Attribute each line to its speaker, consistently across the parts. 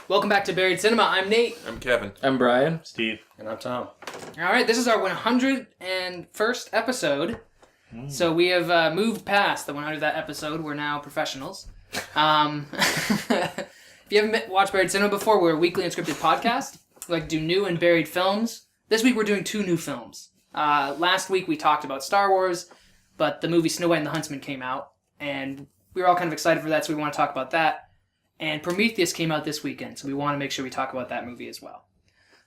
Speaker 1: Welcome back to Buried Cinema. I'm Nate.
Speaker 2: I'm Kevin.
Speaker 3: I'm Brian.
Speaker 4: Steve.
Speaker 5: And I'm Tom.
Speaker 1: All right, this is our 101st episode. So we have moved past the 100th episode. We're now professionals. If you haven't watched Buried Cinema before, we're a weekly unscripted podcast. We like to do new and buried films. This week we're doing 2 new films. Last week we talked about Star Wars, but the movie Snow White and the Huntsman came out, and we were all kind of excited for that, so we want to talk about that. And Prometheus came out this weekend, so we want to make sure we talk about that movie as well.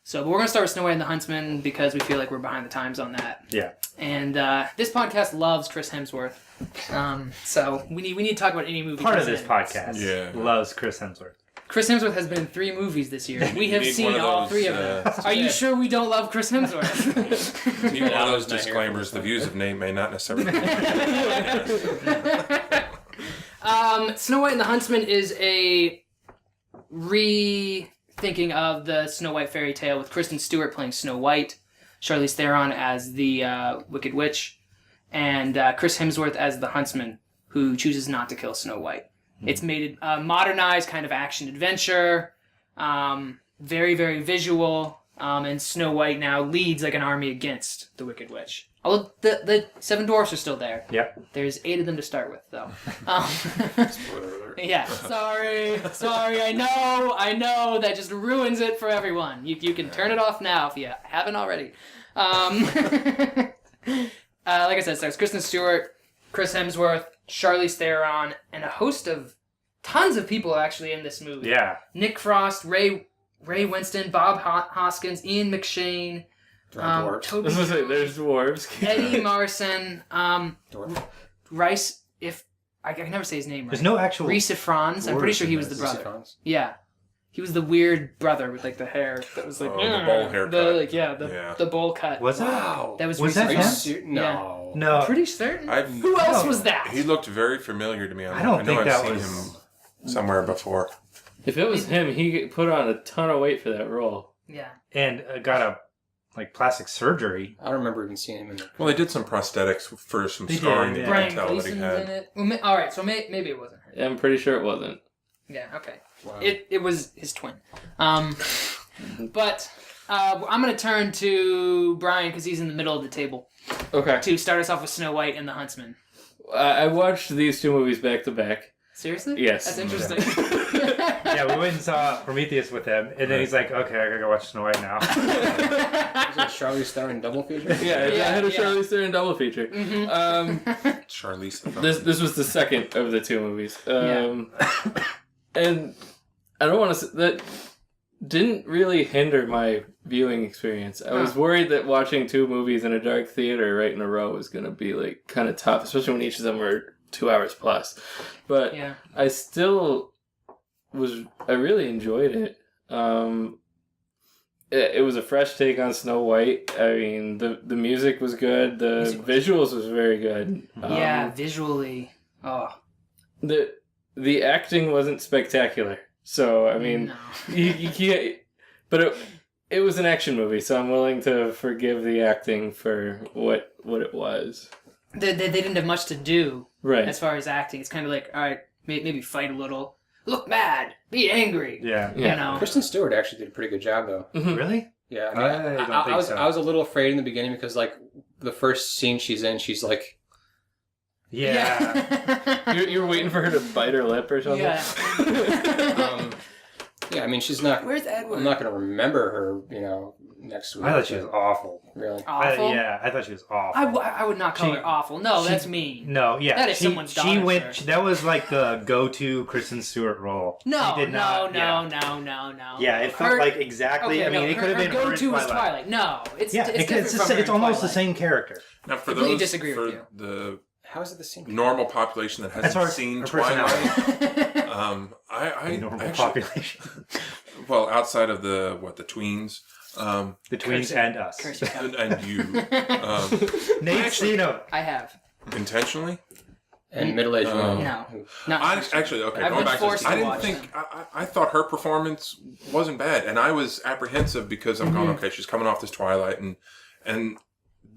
Speaker 1: So, but we're going to start with Snow White and the Huntsman because we feel like we're behind the times on that.
Speaker 4: Yeah.
Speaker 1: And this podcast loves Chris Hemsworth. So we need to talk about any movie.
Speaker 4: Part of this podcast loves Chris Hemsworth.
Speaker 1: Chris Hemsworth has been in 3 movies this year. We have seen all 3 of them. Are you sure we don't love Chris Hemsworth?
Speaker 2: You need one of those disclaimers. The views of Nate may not necessarily be.
Speaker 1: Snow White and the Huntsman is a rethinking of the Snow White fairy tale with Kristen Stewart playing Snow White, Charlize Theron as the Wicked Witch, and Chris Hemsworth as the Huntsman, who chooses not to kill Snow White. It's made a modernized kind of action-adventure, very, very visual, and Snow White now leads like an army against the Wicked Witch. Although the 7 dwarfs are still there.
Speaker 4: Yep.
Speaker 1: There's 8 of them to start with, though. Yeah. Sorry. I know. That just ruins it for everyone. You can turn it off now if you haven't already. Like I said, it stars Kristen Stewart, Chris Hemsworth, Charlize Theron, and a host of tons of people actually in this movie.
Speaker 4: Yeah.
Speaker 1: Nick Frost, Ray Winston, Bob Hoskins, Ian McShane. Toby
Speaker 3: There's dwarves.
Speaker 1: Eddie Marson, Rice, I can never say his name right.
Speaker 4: There's no actual
Speaker 1: Reese Franz. I'm pretty sure he was the brother. Yeah. He was the weird brother with like the hair that was like
Speaker 2: the bowl haircut.
Speaker 1: The bowl cut.
Speaker 4: Was it?
Speaker 5: Wow.
Speaker 1: That was
Speaker 4: that
Speaker 1: him?
Speaker 5: No.
Speaker 4: No.
Speaker 1: I'm pretty certain.
Speaker 2: I've-
Speaker 1: Who else was that?
Speaker 2: He looked very familiar to me.
Speaker 4: I don't think
Speaker 2: I've
Speaker 4: that
Speaker 2: seen
Speaker 4: was
Speaker 2: him somewhere before.
Speaker 3: If it was him, he put on a ton of weight for that role.
Speaker 1: Yeah.
Speaker 4: and got a plastic surgery.
Speaker 5: I don't remember even seeing him in it.
Speaker 2: Well, they did some prosthetics for some
Speaker 4: They did,
Speaker 2: scarring that
Speaker 4: yeah.
Speaker 2: you
Speaker 1: Brian
Speaker 2: can tell that he
Speaker 1: Gleason's
Speaker 2: had.
Speaker 1: in it. Well, all right, so maybe it wasn't her.
Speaker 3: I'm pretty sure it wasn't.
Speaker 1: Yeah. Okay.
Speaker 5: Wow.
Speaker 1: It was his twin. But I'm gonna turn to Brian because he's in the middle of the table
Speaker 3: Okay.
Speaker 1: to start us off with Snow White and the Huntsman.
Speaker 3: I watched these 2 movies back to back.
Speaker 1: Seriously?
Speaker 3: Yes.
Speaker 1: That's interesting.
Speaker 4: Yeah, we went and saw Prometheus with him, and then he's like, "Okay, I gotta go watch Snow White now."
Speaker 5: Was it Charlize Theron double feature?
Speaker 3: Yeah, I had a Charlize Theron double feature.
Speaker 2: Charlize.
Speaker 3: This was the second of the 2 movies. And I don't want to say that didn't really hinder my viewing experience. I was worried that watching 2 movies in a dark theater right in a row was going to be like kind of tough, especially when each of them were 2 hours plus. But I really enjoyed it. It was a fresh take on Snow White. I mean, the music was good. The visuals was very good.
Speaker 1: Yeah, visually. Oh.
Speaker 3: The acting wasn't spectacular. So, I mean, you can't... But it was an action movie, so I'm willing to forgive the acting for what it was.
Speaker 1: They didn't have much to do
Speaker 3: as
Speaker 1: far as acting. It's kind of like, all right, maybe fight a little. Look mad. Be angry.
Speaker 4: Yeah.
Speaker 1: You know.
Speaker 5: Kristen Stewart actually did a pretty good job, though.
Speaker 3: Mm-hmm.
Speaker 4: Really?
Speaker 5: Yeah. I mean,
Speaker 4: I don't think so.
Speaker 5: I was a little afraid in the beginning because, like, the first scene she's in, she's like...
Speaker 4: Yeah.
Speaker 3: You're waiting for her to bite her lip or something?
Speaker 1: Yeah.
Speaker 5: Yeah, I mean, she's not...
Speaker 1: Where's Edward?
Speaker 5: I'm not going to remember her, next week.
Speaker 4: I thought she was awful.
Speaker 5: Really?
Speaker 1: Awful?
Speaker 4: I thought she was awful.
Speaker 1: I would not call her awful. No, that's mean.
Speaker 4: No, yeah.
Speaker 1: That is someone's daughter, sir.
Speaker 4: That was like the go-to Kristen Stewart role.
Speaker 1: No.
Speaker 4: No. Yeah, it felt like exactly...
Speaker 1: Okay,
Speaker 4: I mean, it could have been
Speaker 1: her
Speaker 4: her
Speaker 1: go-to
Speaker 4: in
Speaker 1: was Twilight. No, it's
Speaker 4: it's almost the same character.
Speaker 2: Now, for
Speaker 1: Completely
Speaker 2: those
Speaker 1: disagree with you.
Speaker 2: the
Speaker 5: How is it the same?
Speaker 2: normal population that hasn't seen Twilight, I
Speaker 4: normal
Speaker 2: actually,
Speaker 4: population.
Speaker 2: well, outside of the tweens,
Speaker 4: The tweens and us.
Speaker 2: and you,
Speaker 4: Nate's seen them.
Speaker 1: I have.
Speaker 2: intentionally.
Speaker 5: And middle-aged women.
Speaker 1: No. Not
Speaker 2: Actually, okay,
Speaker 1: I've
Speaker 2: going
Speaker 1: been
Speaker 2: back to
Speaker 1: forced
Speaker 2: this, I
Speaker 1: to
Speaker 2: didn't
Speaker 1: watch
Speaker 2: think,
Speaker 1: them.
Speaker 2: I thought her performance wasn't bad, and I was apprehensive because I'm going, okay, she's coming off this Twilight, and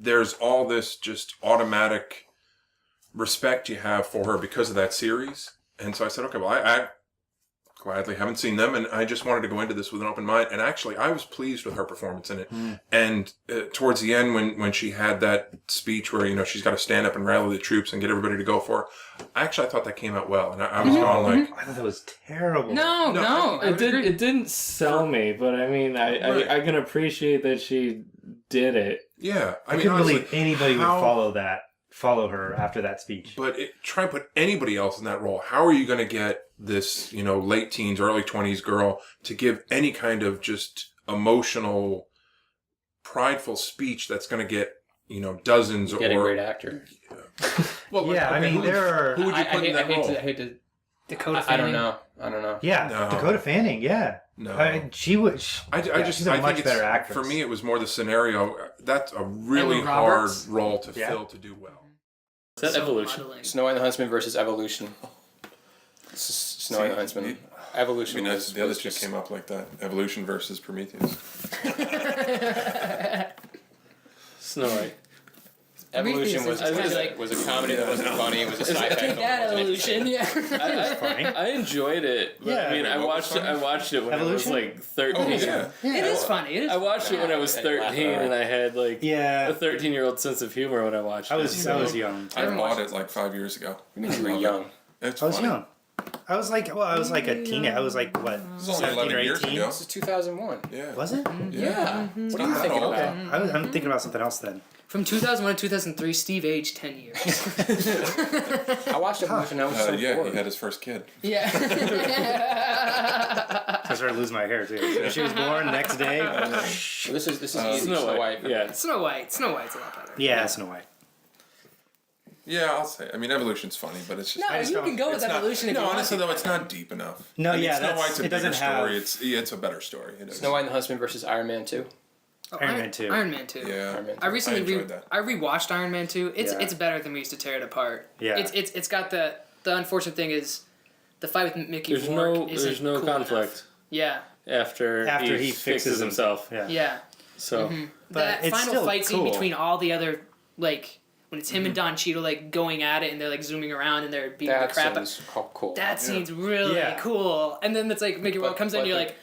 Speaker 2: there's all this just automatic respect you have for her because of that series. And so I said, okay, well, I gladly haven't seen them, and I just wanted to go into this with an open mind. And actually, I was pleased with her performance in it. And towards the end, when she had that speech where, you know, she's got to stand up and rally the troops and get everybody to go for her, I thought that came out well. And I was going like...
Speaker 4: I thought that was terrible.
Speaker 1: No.
Speaker 3: It didn't sell me, but I mean, I can appreciate that she did it.
Speaker 2: Yeah.
Speaker 4: I couldn't believe anybody would follow her after that speech.
Speaker 2: But try and put anybody else in that role. How are you going to get this, you know, late teens, early 20s girl to give any kind of just emotional, prideful speech that's going to get, you know, dozens
Speaker 5: Get
Speaker 2: or...
Speaker 5: a great actor.
Speaker 2: Well,
Speaker 4: yeah, I mean, there are...
Speaker 2: Who would you put in that role?
Speaker 5: I hate to...
Speaker 1: Dakota
Speaker 5: I
Speaker 1: Fanning.
Speaker 5: don't know.
Speaker 4: Yeah,
Speaker 2: No.
Speaker 4: Dakota Fanning, yeah.
Speaker 2: No.
Speaker 4: She would...
Speaker 2: She's
Speaker 4: a much better actress.
Speaker 2: For me, it was more the scenario. That's a really
Speaker 1: Emma
Speaker 2: hard
Speaker 1: Roberts?
Speaker 2: role to fill to do well.
Speaker 3: Is that Evolution?
Speaker 1: modeling.
Speaker 5: Snow White and the Huntsman versus Evolution. Snow White and the Huntsman. Evolution was...
Speaker 2: the other
Speaker 5: was
Speaker 2: two
Speaker 5: just-
Speaker 2: came up like that. Evolution versus Prometheus.
Speaker 3: Snow White.
Speaker 5: Evolution was
Speaker 1: Prometheus
Speaker 5: was a comedy that wasn't funny. It was a sci-fi film.
Speaker 1: That illusion, yeah.
Speaker 4: funny.
Speaker 3: I enjoyed it. But,
Speaker 4: Yeah.
Speaker 3: I mean, I watched it when
Speaker 4: Evolution?
Speaker 3: I was like 13.
Speaker 2: Oh, yeah.
Speaker 1: It is funny. It is
Speaker 3: I watched it when I was 13, and I had like
Speaker 4: Yeah.
Speaker 3: a 13-year-old sense of humor when I watched
Speaker 4: I
Speaker 3: it.
Speaker 4: was young.
Speaker 2: I bought it like 5 years ago.
Speaker 5: You mean you were young?
Speaker 2: It's
Speaker 4: I was
Speaker 2: funny.
Speaker 4: young. I was like a teenager. I was like, what,
Speaker 2: It was only
Speaker 4: 17 or
Speaker 2: 11 years
Speaker 4: 18?
Speaker 2: ago.
Speaker 5: This is 2001.
Speaker 2: Yeah.
Speaker 4: Was it?
Speaker 5: Yeah. What are you
Speaker 2: Not
Speaker 5: thinking
Speaker 2: old.
Speaker 5: about?
Speaker 4: I'm thinking about something else then.
Speaker 1: From 2001 to 2003, Steve aged 10 years.
Speaker 5: I watched Evolution. I was so
Speaker 2: Yeah,
Speaker 5: bored.
Speaker 2: he had his first kid.
Speaker 1: Yeah.
Speaker 4: I started losing my hair too. When she was born, next day.
Speaker 5: This is easy.
Speaker 3: Snow White. Yeah.
Speaker 1: Snow White's a lot better.
Speaker 4: Yeah, Snow White.
Speaker 2: Yeah, I'll say. I mean, Evolution's funny, but it's just...
Speaker 1: No, you can go with Evolution if you
Speaker 2: No,
Speaker 1: want
Speaker 2: honestly,
Speaker 1: to.
Speaker 2: though, it's not deep enough.
Speaker 4: No,
Speaker 2: I mean,
Speaker 4: yeah,
Speaker 2: Snow
Speaker 4: that's-
Speaker 2: White's a
Speaker 4: it
Speaker 2: bigger
Speaker 4: doesn't have-
Speaker 2: story. It's a better story. It is.
Speaker 5: Snow White and the Huntsman versus Iron Man 2.
Speaker 4: Iron Man 2.
Speaker 1: Iron Man 2.
Speaker 2: Yeah.
Speaker 5: Iron Man 2.
Speaker 1: I recently
Speaker 2: enjoyed that.
Speaker 1: I rewatched Iron Man 2. It's
Speaker 4: Yeah.
Speaker 1: it's better than we used to tear it apart.
Speaker 4: Yeah.
Speaker 1: It's got the unfortunate thing is the fight with Mickey
Speaker 3: There's
Speaker 1: Rourke isn't
Speaker 3: there's no
Speaker 1: cool
Speaker 3: conflict
Speaker 1: enough. Yeah.
Speaker 3: after he fixes himself.
Speaker 4: Yeah.
Speaker 1: Yeah.
Speaker 3: So
Speaker 4: But
Speaker 1: that
Speaker 4: it's
Speaker 1: final
Speaker 4: still
Speaker 1: fight scene
Speaker 4: cool.
Speaker 1: between all the other like when it's him and Don Cheadle like going at it and they're like zooming around and they're beating
Speaker 5: That
Speaker 1: the crap out.
Speaker 5: seems cool.
Speaker 1: That scene's really
Speaker 4: Yeah.
Speaker 1: cool. And then it's like Mickey Rourke comes in and
Speaker 5: but
Speaker 1: you're like,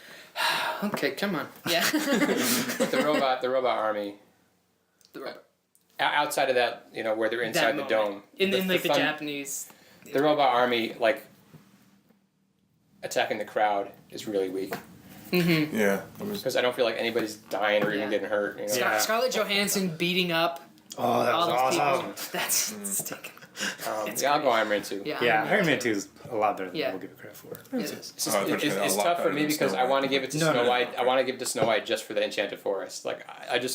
Speaker 1: okay, come on. Yeah.
Speaker 5: the robot army.
Speaker 1: The robot.
Speaker 5: Outside of that, you know, where they're inside the
Speaker 1: moment.
Speaker 5: dome.
Speaker 1: In like the
Speaker 5: fun-
Speaker 1: Japanese.
Speaker 5: The robot army, like, attacking the crowd is really weak.
Speaker 2: Yeah. It was...
Speaker 5: Because I don't feel like anybody's dying or even
Speaker 1: Yeah.
Speaker 5: getting hurt. You know?
Speaker 4: Yeah.
Speaker 1: Scarlett Johansson beating up
Speaker 4: Oh, that was
Speaker 1: all those
Speaker 4: awesome.
Speaker 1: people. That's stinking.
Speaker 5: Yeah, I'll go Iron Man 2.
Speaker 4: Yeah, Iron Man 2 is a lot better than
Speaker 1: Yeah.
Speaker 4: we'll give it credit for.
Speaker 1: It is.
Speaker 5: It's, just,
Speaker 2: Oh, I thought you
Speaker 5: it's,
Speaker 2: said a
Speaker 5: it's
Speaker 2: lot
Speaker 5: tough for
Speaker 2: better
Speaker 5: me
Speaker 2: than
Speaker 5: because
Speaker 2: Snow
Speaker 5: I
Speaker 2: White.
Speaker 5: want to give it to
Speaker 4: No,
Speaker 5: Snow
Speaker 4: no,
Speaker 5: White.
Speaker 2: okay.
Speaker 5: I want to give it to Snow White just for the Enchanted Forest. Like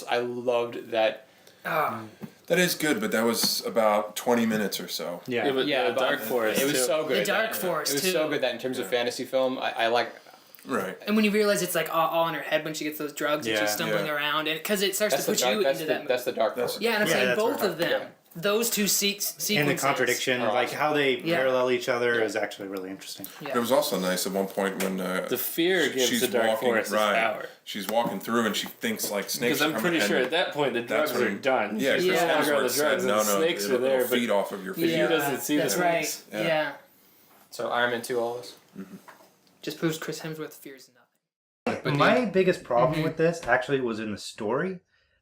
Speaker 5: I loved that.
Speaker 2: That is good, but that was about 20 minutes or so.
Speaker 3: yeah, but the
Speaker 5: but
Speaker 3: Dark Forest.
Speaker 5: It was
Speaker 3: too.
Speaker 5: so good.
Speaker 1: The Dark
Speaker 5: that,
Speaker 1: Forest,
Speaker 5: It was
Speaker 1: too.
Speaker 5: so good that in terms of fantasy film, I like.
Speaker 2: Right.
Speaker 1: And when you realize it's like all in her head when she gets those drugs and
Speaker 4: Yeah.
Speaker 1: she's stumbling
Speaker 2: Yeah.
Speaker 1: around, and because it starts
Speaker 5: That's
Speaker 1: to
Speaker 5: the
Speaker 1: put
Speaker 5: dark.
Speaker 1: you
Speaker 5: That's
Speaker 1: into
Speaker 5: the
Speaker 1: that.
Speaker 5: that's the Dark Forest.
Speaker 1: Yeah, and I'm
Speaker 4: Yeah,
Speaker 1: saying
Speaker 4: that's
Speaker 1: both
Speaker 4: right.
Speaker 1: of them.
Speaker 5: Yeah.
Speaker 1: Those two sequences.
Speaker 4: And the contradiction,
Speaker 5: are
Speaker 4: like
Speaker 5: awesome.
Speaker 4: how they
Speaker 1: Yeah.
Speaker 4: parallel each other, is actually really interesting.
Speaker 1: Yeah.
Speaker 2: It was also nice at one point when
Speaker 3: The fear gives
Speaker 2: she's
Speaker 3: the Dark
Speaker 2: walking,
Speaker 3: Forest its power.
Speaker 2: She's walking through and she thinks like snakes.
Speaker 3: Because I'm
Speaker 2: are
Speaker 3: pretty
Speaker 2: coming,
Speaker 3: sure
Speaker 2: and
Speaker 3: at that point the
Speaker 2: that's
Speaker 3: drugs are
Speaker 2: when-
Speaker 3: done.
Speaker 2: Yeah,
Speaker 3: She's
Speaker 1: Chris
Speaker 3: no longer on the
Speaker 2: Hemsworth said,
Speaker 3: drugs, and the snakes are there,
Speaker 2: it'll
Speaker 3: but
Speaker 2: feed off of your
Speaker 3: he
Speaker 2: feet.
Speaker 3: doesn't see
Speaker 1: That's
Speaker 3: the
Speaker 1: right.
Speaker 3: snakes.
Speaker 1: Yeah.
Speaker 2: Yeah.
Speaker 5: So Iron Man 2, all this.
Speaker 1: Just proves Chris Hemsworth fears nothing.
Speaker 4: But my biggest problem with this actually was in the story.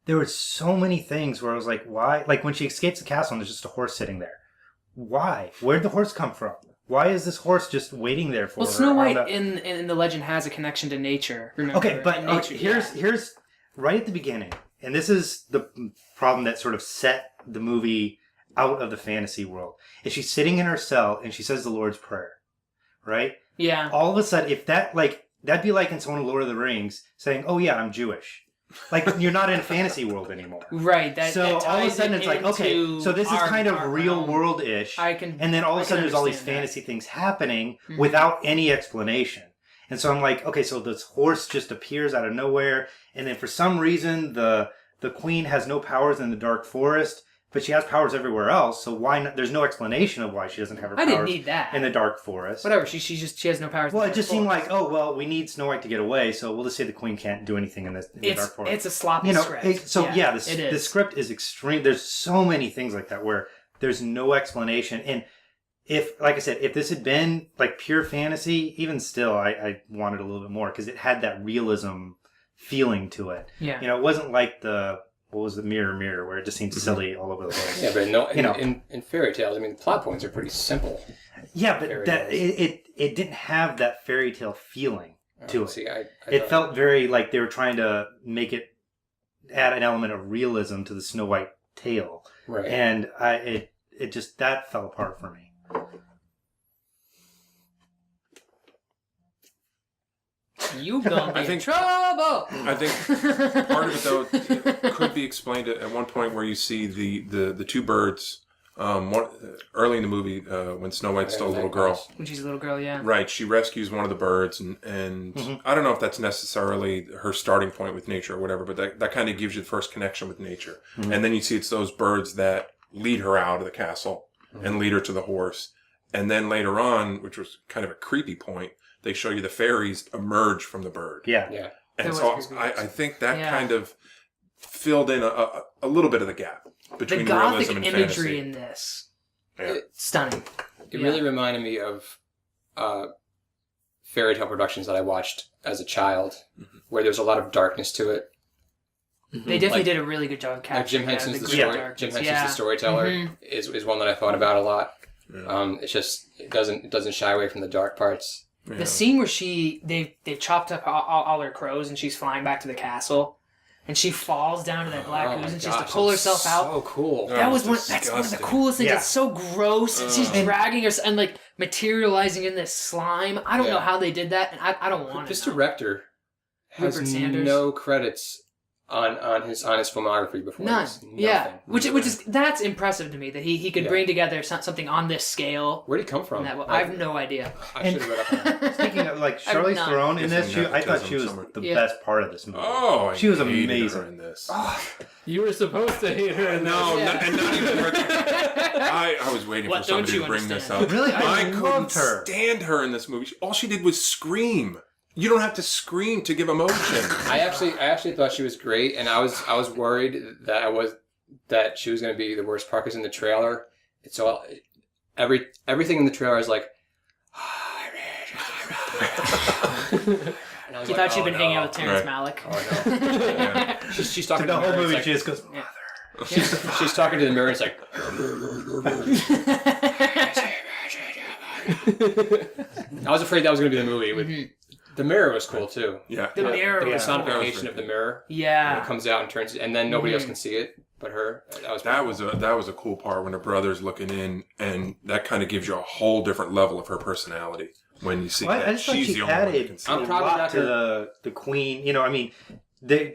Speaker 4: There were so many things where I was like, why? Like when she escapes the castle and there's just a horse sitting there. Why? Where'd the horse come from? Why is this horse just waiting there for
Speaker 1: Well,
Speaker 4: her?
Speaker 1: Snow
Speaker 4: on
Speaker 1: White
Speaker 4: the-
Speaker 1: in the legend has a connection to nature. Remember?
Speaker 4: Okay, but
Speaker 1: And nature,
Speaker 4: here's right at the beginning, and this is the problem that sort of set the movie out of the fantasy world. Is she's sitting in her cell and she says the Lord's Prayer, right?
Speaker 1: Yeah.
Speaker 4: All of a sudden, if that that'd be like in someone in Lord of the Rings saying, "Oh yeah, I'm Jewish." Like you're not in a fantasy world anymore.
Speaker 1: Right. That,
Speaker 4: So
Speaker 1: that
Speaker 4: all of a
Speaker 1: ties
Speaker 4: sudden
Speaker 1: it
Speaker 4: it's like, okay,
Speaker 1: into
Speaker 4: so this is
Speaker 1: our-
Speaker 4: kind of
Speaker 1: our
Speaker 4: real
Speaker 1: realm.
Speaker 4: world-ish.
Speaker 1: I can.
Speaker 4: And then all of
Speaker 1: I
Speaker 4: a
Speaker 1: can
Speaker 4: sudden there's all these
Speaker 1: understand that.
Speaker 4: fantasy things happening without any explanation. And so I'm like, okay, so this horse just appears out of nowhere, and then for some reason the queen has no powers in the Dark Forest, but she has powers everywhere else. So why not? There's no explanation of why she doesn't have her
Speaker 1: I
Speaker 4: powers
Speaker 1: didn't need that.
Speaker 4: in the dark forest.
Speaker 1: Whatever. She has no powers.
Speaker 4: Well,
Speaker 1: in
Speaker 4: it
Speaker 1: the
Speaker 4: just
Speaker 1: dark
Speaker 4: seemed
Speaker 1: forest.
Speaker 4: like, oh well, we need Snow White to get away, so we'll just say the Queen can't do anything in the dark forest.
Speaker 1: It's a sloppy script.
Speaker 4: The script is extreme. There's so many things like that where there's no explanation. And if, like I said, if this had been like pure fantasy, even still, I wanted a little bit more because it had that realism feeling to it.
Speaker 1: Yeah.
Speaker 4: It wasn't like what was the Mirror, where it just seemed silly all over the place.
Speaker 5: Yeah, but in fairy tales, I mean, the plot points are pretty simple.
Speaker 4: Yeah, but it didn't have that fairy tale feeling to it.
Speaker 5: See,
Speaker 4: It felt very like they were trying to add an element of realism to the Snow White tale.
Speaker 5: Right.
Speaker 4: And it just, that fell apart for me.
Speaker 1: You gonna be in trouble.
Speaker 2: I think part of it though it could be explained at one point where you see the two birds. Early in the movie, when Snow White's still a little girl,
Speaker 1: When she's a little girl, yeah.
Speaker 2: right? She rescues one of the birds, and I don't know if that's necessarily her starting point with nature or whatever, but that kind of gives you the first connection with nature. And then you see it's those birds that lead her out of the castle and lead her to the horse. And then later on, which was kind of a creepy point, they show you the fairies emerge from the bird.
Speaker 4: Yeah.
Speaker 5: Yeah.
Speaker 2: And
Speaker 1: That
Speaker 2: so
Speaker 1: was creepy.
Speaker 2: I think that kind of filled in a little bit of the gap
Speaker 1: The
Speaker 2: between
Speaker 1: gothic
Speaker 2: realism and
Speaker 1: imagery
Speaker 2: fantasy.
Speaker 1: in this,
Speaker 2: Yeah.
Speaker 1: stunning.
Speaker 5: It really reminded me of fairy tale productions that I watched as a child, where there was a lot of darkness to it.
Speaker 1: They definitely
Speaker 5: Like-
Speaker 1: did a really good job of capturing
Speaker 5: Jim Henson's
Speaker 1: the
Speaker 5: the
Speaker 1: grim
Speaker 5: story.
Speaker 1: darkness.
Speaker 5: Jim Henson's the storyteller is one that I thought about a lot. It's just it doesn't shy away from the dark parts.
Speaker 2: Yeah.
Speaker 1: The scene where they chopped up all her crows and she's flying back to the castle, and she falls down to that black ooze and she has to pull herself out.
Speaker 5: So cool.
Speaker 1: That was that's one of the coolest things.
Speaker 4: Yeah.
Speaker 1: It's so gross. And she's dragging her and like materializing in this slime. I don't know how they did that, and I don't want
Speaker 5: This
Speaker 1: to know.
Speaker 5: director has
Speaker 1: Rupert Sanders.
Speaker 5: no credits on his filmography before
Speaker 1: None.
Speaker 5: this.
Speaker 1: Yeah.
Speaker 5: Nothing.
Speaker 1: Which is that's impressive to me that he could bring together something on this scale.
Speaker 5: Where'd he come from?
Speaker 1: I have no idea.
Speaker 5: I should have read up on it.
Speaker 4: Speaking of, like,
Speaker 1: I'm
Speaker 4: Charlize
Speaker 1: not-
Speaker 4: Theron in this,
Speaker 2: Guessing
Speaker 4: I thought she was
Speaker 2: nepotism
Speaker 4: the
Speaker 1: Yeah.
Speaker 4: best part of this movie.
Speaker 2: Oh,
Speaker 4: She was
Speaker 2: hated
Speaker 4: amazing.
Speaker 2: her in this.
Speaker 3: You were supposed to hate her.
Speaker 2: No,
Speaker 1: Yeah.
Speaker 2: and not even. I was waiting
Speaker 1: What
Speaker 2: for somebody
Speaker 1: don't
Speaker 2: to
Speaker 1: you
Speaker 2: bring this
Speaker 1: understand?
Speaker 2: up.
Speaker 4: Really? I
Speaker 2: couldn't
Speaker 4: loved her.
Speaker 2: stand her in this movie. All she did was scream. You don't have to scream to give emotion.
Speaker 5: I actually thought she was great, and I was worried that she was going to be the worst part because in the trailer, it's all everything in the trailer is like.
Speaker 1: You thought she'd been hanging out with Terrence Malick.
Speaker 5: Oh no!
Speaker 2: Yeah.
Speaker 5: She's talking
Speaker 4: The
Speaker 5: to
Speaker 4: whole
Speaker 5: mirror,
Speaker 4: movie,
Speaker 5: it's
Speaker 4: she
Speaker 5: like,
Speaker 4: just goes,
Speaker 5: she's talking to the mirror. It's like I was afraid that was going to be the movie. With the mirror was cool too.
Speaker 2: Yeah.
Speaker 1: The mirror
Speaker 5: The
Speaker 1: was
Speaker 5: personification of the mirror.
Speaker 1: Yeah.
Speaker 5: It comes out and turns, and then nobody else can see it but her.
Speaker 2: That was a cool part when her brother's looking in, and that kind of gives you a whole different level of her personality when you see
Speaker 4: Well, I
Speaker 2: that
Speaker 4: just thought
Speaker 2: she's
Speaker 4: she
Speaker 2: the only one that
Speaker 4: added
Speaker 2: can see
Speaker 5: I'm
Speaker 4: a
Speaker 2: it.
Speaker 5: proud of
Speaker 4: lot
Speaker 5: that
Speaker 4: to the queen. I mean,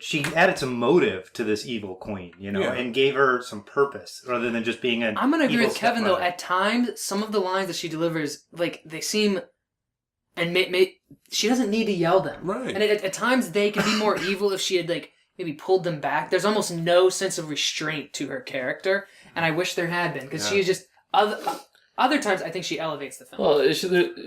Speaker 4: she added some motive to this evil queen,
Speaker 2: Yeah.
Speaker 4: and gave her some purpose rather than just being an
Speaker 1: I'm gonna agree
Speaker 4: evil
Speaker 1: with Kevin though.
Speaker 4: stepmother.
Speaker 1: At times, some of the lines that she delivers, like they seem, and she doesn't need to yell them.
Speaker 2: Right.
Speaker 1: And at times they can be more evil if she had like maybe pulled them back. There's almost no sense of restraint to her character, and I wish there had been because she is just other times I think she elevates the film.
Speaker 3: Well,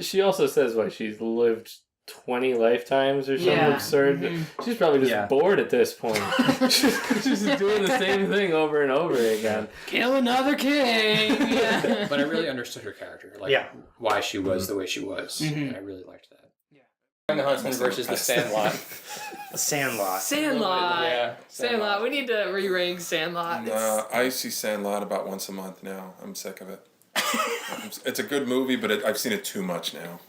Speaker 3: she also says why she's lived 20 lifetimes or something
Speaker 1: Yeah.
Speaker 3: absurd. She's probably just bored at this point. She's just doing the same thing over and over again.
Speaker 1: Kill another king. Yeah.
Speaker 5: But I really understood her character, like why she was the way she was, and I really liked that. The Huntsman versus the Sandlot.
Speaker 4: Sandlot.
Speaker 1: Sandlot.
Speaker 5: Yeah,
Speaker 1: Sandlot. We need to re-rank Sandlot.
Speaker 2: I see Sandlot about once a month now. I'm sick of it. It's a good movie, but I've seen it too much now.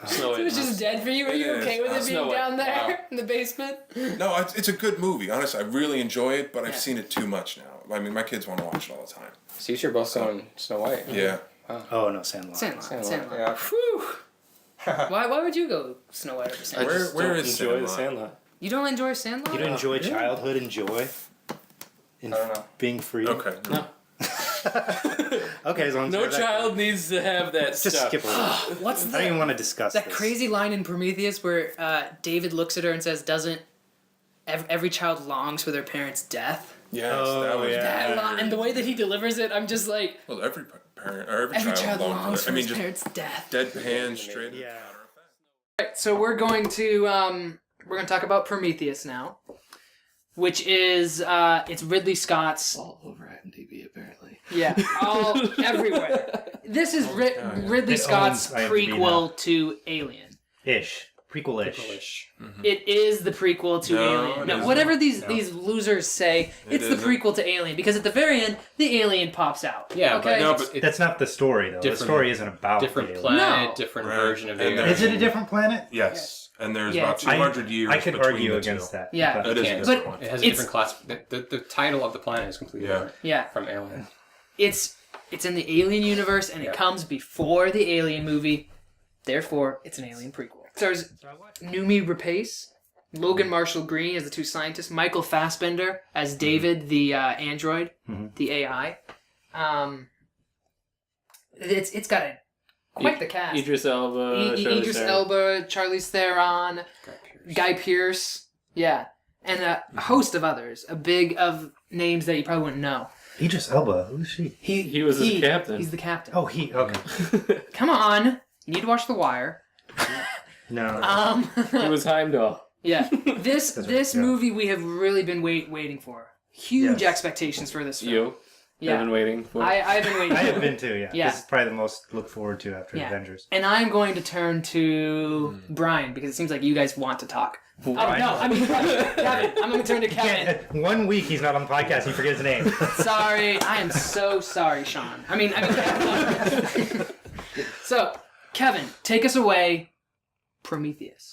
Speaker 3: Snow
Speaker 1: It was just dead for you. Are you
Speaker 2: It
Speaker 1: okay
Speaker 2: is.
Speaker 1: with it being
Speaker 3: Snow
Speaker 1: down
Speaker 3: White.
Speaker 1: there in the basement?
Speaker 2: No, it's a good movie. Honestly, I really enjoy it, but I've seen it too much now. I mean, my kids want to watch it all the time.
Speaker 5: So you're both going Snow White.
Speaker 2: Yeah.
Speaker 4: Oh no, Sandlot.
Speaker 1: Sandlot.
Speaker 5: Yeah.
Speaker 1: Whew. Why would you go Snow White over Sandlot?
Speaker 2: Where is
Speaker 3: Enjoy the
Speaker 2: Sandlot?
Speaker 3: Sandlot.
Speaker 1: You don't enjoy Sandlot?
Speaker 4: You don't enjoy childhood and joy in
Speaker 5: I don't know.
Speaker 4: being free.
Speaker 2: Okay.
Speaker 3: No.
Speaker 4: Okay, as long as
Speaker 3: No
Speaker 4: we're that-
Speaker 3: child needs to have that
Speaker 4: Just
Speaker 3: stuff.
Speaker 4: skip over. it.
Speaker 1: What's
Speaker 4: I don't even want to discuss
Speaker 1: that
Speaker 4: this.
Speaker 1: crazy line in Prometheus where David looks at her and says, "Doesn't every child longs for their parents' death?"
Speaker 2: Yes,
Speaker 4: Oh,
Speaker 2: that was
Speaker 4: yeah.
Speaker 1: That line, and the way that he delivers it, I'm just like,
Speaker 2: well, every parent or every,
Speaker 1: every child
Speaker 2: longs
Speaker 1: longs
Speaker 2: for
Speaker 1: for
Speaker 2: it. I mean,
Speaker 1: his
Speaker 2: just
Speaker 1: parents' death.
Speaker 2: deadpan straight.
Speaker 4: Yeah.
Speaker 1: Right, so we're going to talk about Prometheus now, which is it's Ridley Scott's
Speaker 3: All over IMDb, apparently.
Speaker 1: all everywhere. This is Ridley
Speaker 4: It
Speaker 1: Scott's
Speaker 4: owns IMDb
Speaker 1: prequel to Alien.
Speaker 4: Prequel-ish.
Speaker 5: English.
Speaker 1: It is the prequel to
Speaker 2: No,
Speaker 1: Alien.
Speaker 2: it
Speaker 1: No,
Speaker 2: isn't.
Speaker 1: whatever these losers say, it's the
Speaker 2: isn't.
Speaker 1: prequel to Alien because at the very end, the alien pops out.
Speaker 5: Yeah,
Speaker 1: okay?
Speaker 5: but
Speaker 2: No,
Speaker 5: it's,
Speaker 2: but
Speaker 5: it's
Speaker 4: That's not the story, though. The
Speaker 5: Different-
Speaker 4: story isn't about
Speaker 5: different
Speaker 4: the
Speaker 5: planet,
Speaker 1: No.
Speaker 5: different
Speaker 2: Right.
Speaker 5: version of
Speaker 2: And
Speaker 5: Alien.
Speaker 4: Is it a different planet?
Speaker 2: Yes, and there's
Speaker 1: Yeah,
Speaker 2: about
Speaker 1: it's-
Speaker 2: 200 years.
Speaker 4: I could
Speaker 2: between
Speaker 4: argue
Speaker 2: the
Speaker 4: against
Speaker 2: two.
Speaker 4: that.
Speaker 1: Yeah.
Speaker 4: but-
Speaker 2: It is a
Speaker 5: Can't.
Speaker 2: different
Speaker 1: But-
Speaker 2: one.
Speaker 5: It has a
Speaker 1: It's-
Speaker 5: different class. The title of the planet is completely
Speaker 2: Yeah.
Speaker 5: different
Speaker 1: Yeah,
Speaker 5: from Alien.
Speaker 1: it's in the Alien universe and it
Speaker 5: Yeah.
Speaker 1: comes before the Alien movie. Therefore, it's an Alien prequel. Stars Noomi Rapace, Logan Marshall Green as the two scientists, Michael Fassbender as David, the android, the AI. It's got quite the cast.
Speaker 3: Idris Elba, Charlize
Speaker 1: Idris
Speaker 3: Theron.
Speaker 1: Elba, Charlize Theron, Guy Pearce, yeah, and a host of others. A big of names that you probably wouldn't know.
Speaker 4: Idris Elba. Who's she?
Speaker 3: He was his captain.
Speaker 1: He's the captain.
Speaker 4: Oh, okay.
Speaker 1: Come on, you need to watch The Wire.
Speaker 4: No.
Speaker 3: He was Heimdall.
Speaker 1: Yeah, this
Speaker 4: yeah.
Speaker 1: movie we have really been waiting for. Huge
Speaker 4: Yes.
Speaker 1: expectations for this film.
Speaker 3: You
Speaker 1: Yeah.
Speaker 3: have been waiting for.
Speaker 1: I've been waiting.
Speaker 4: I have been too, yeah.
Speaker 1: Yeah.
Speaker 4: This is probably the most look forward to after
Speaker 1: Yeah.
Speaker 4: Avengers.
Speaker 1: And I'm going to turn to Brian because it seems like you guys want to talk. Oh no, I mean Kevin. I'm going to turn to Kevin.
Speaker 4: 1 week he's not on the podcast, you forget his name.
Speaker 1: Sorry, I am so sorry, Sean. I mean Kevin. So, Kevin, take us away. Prometheus.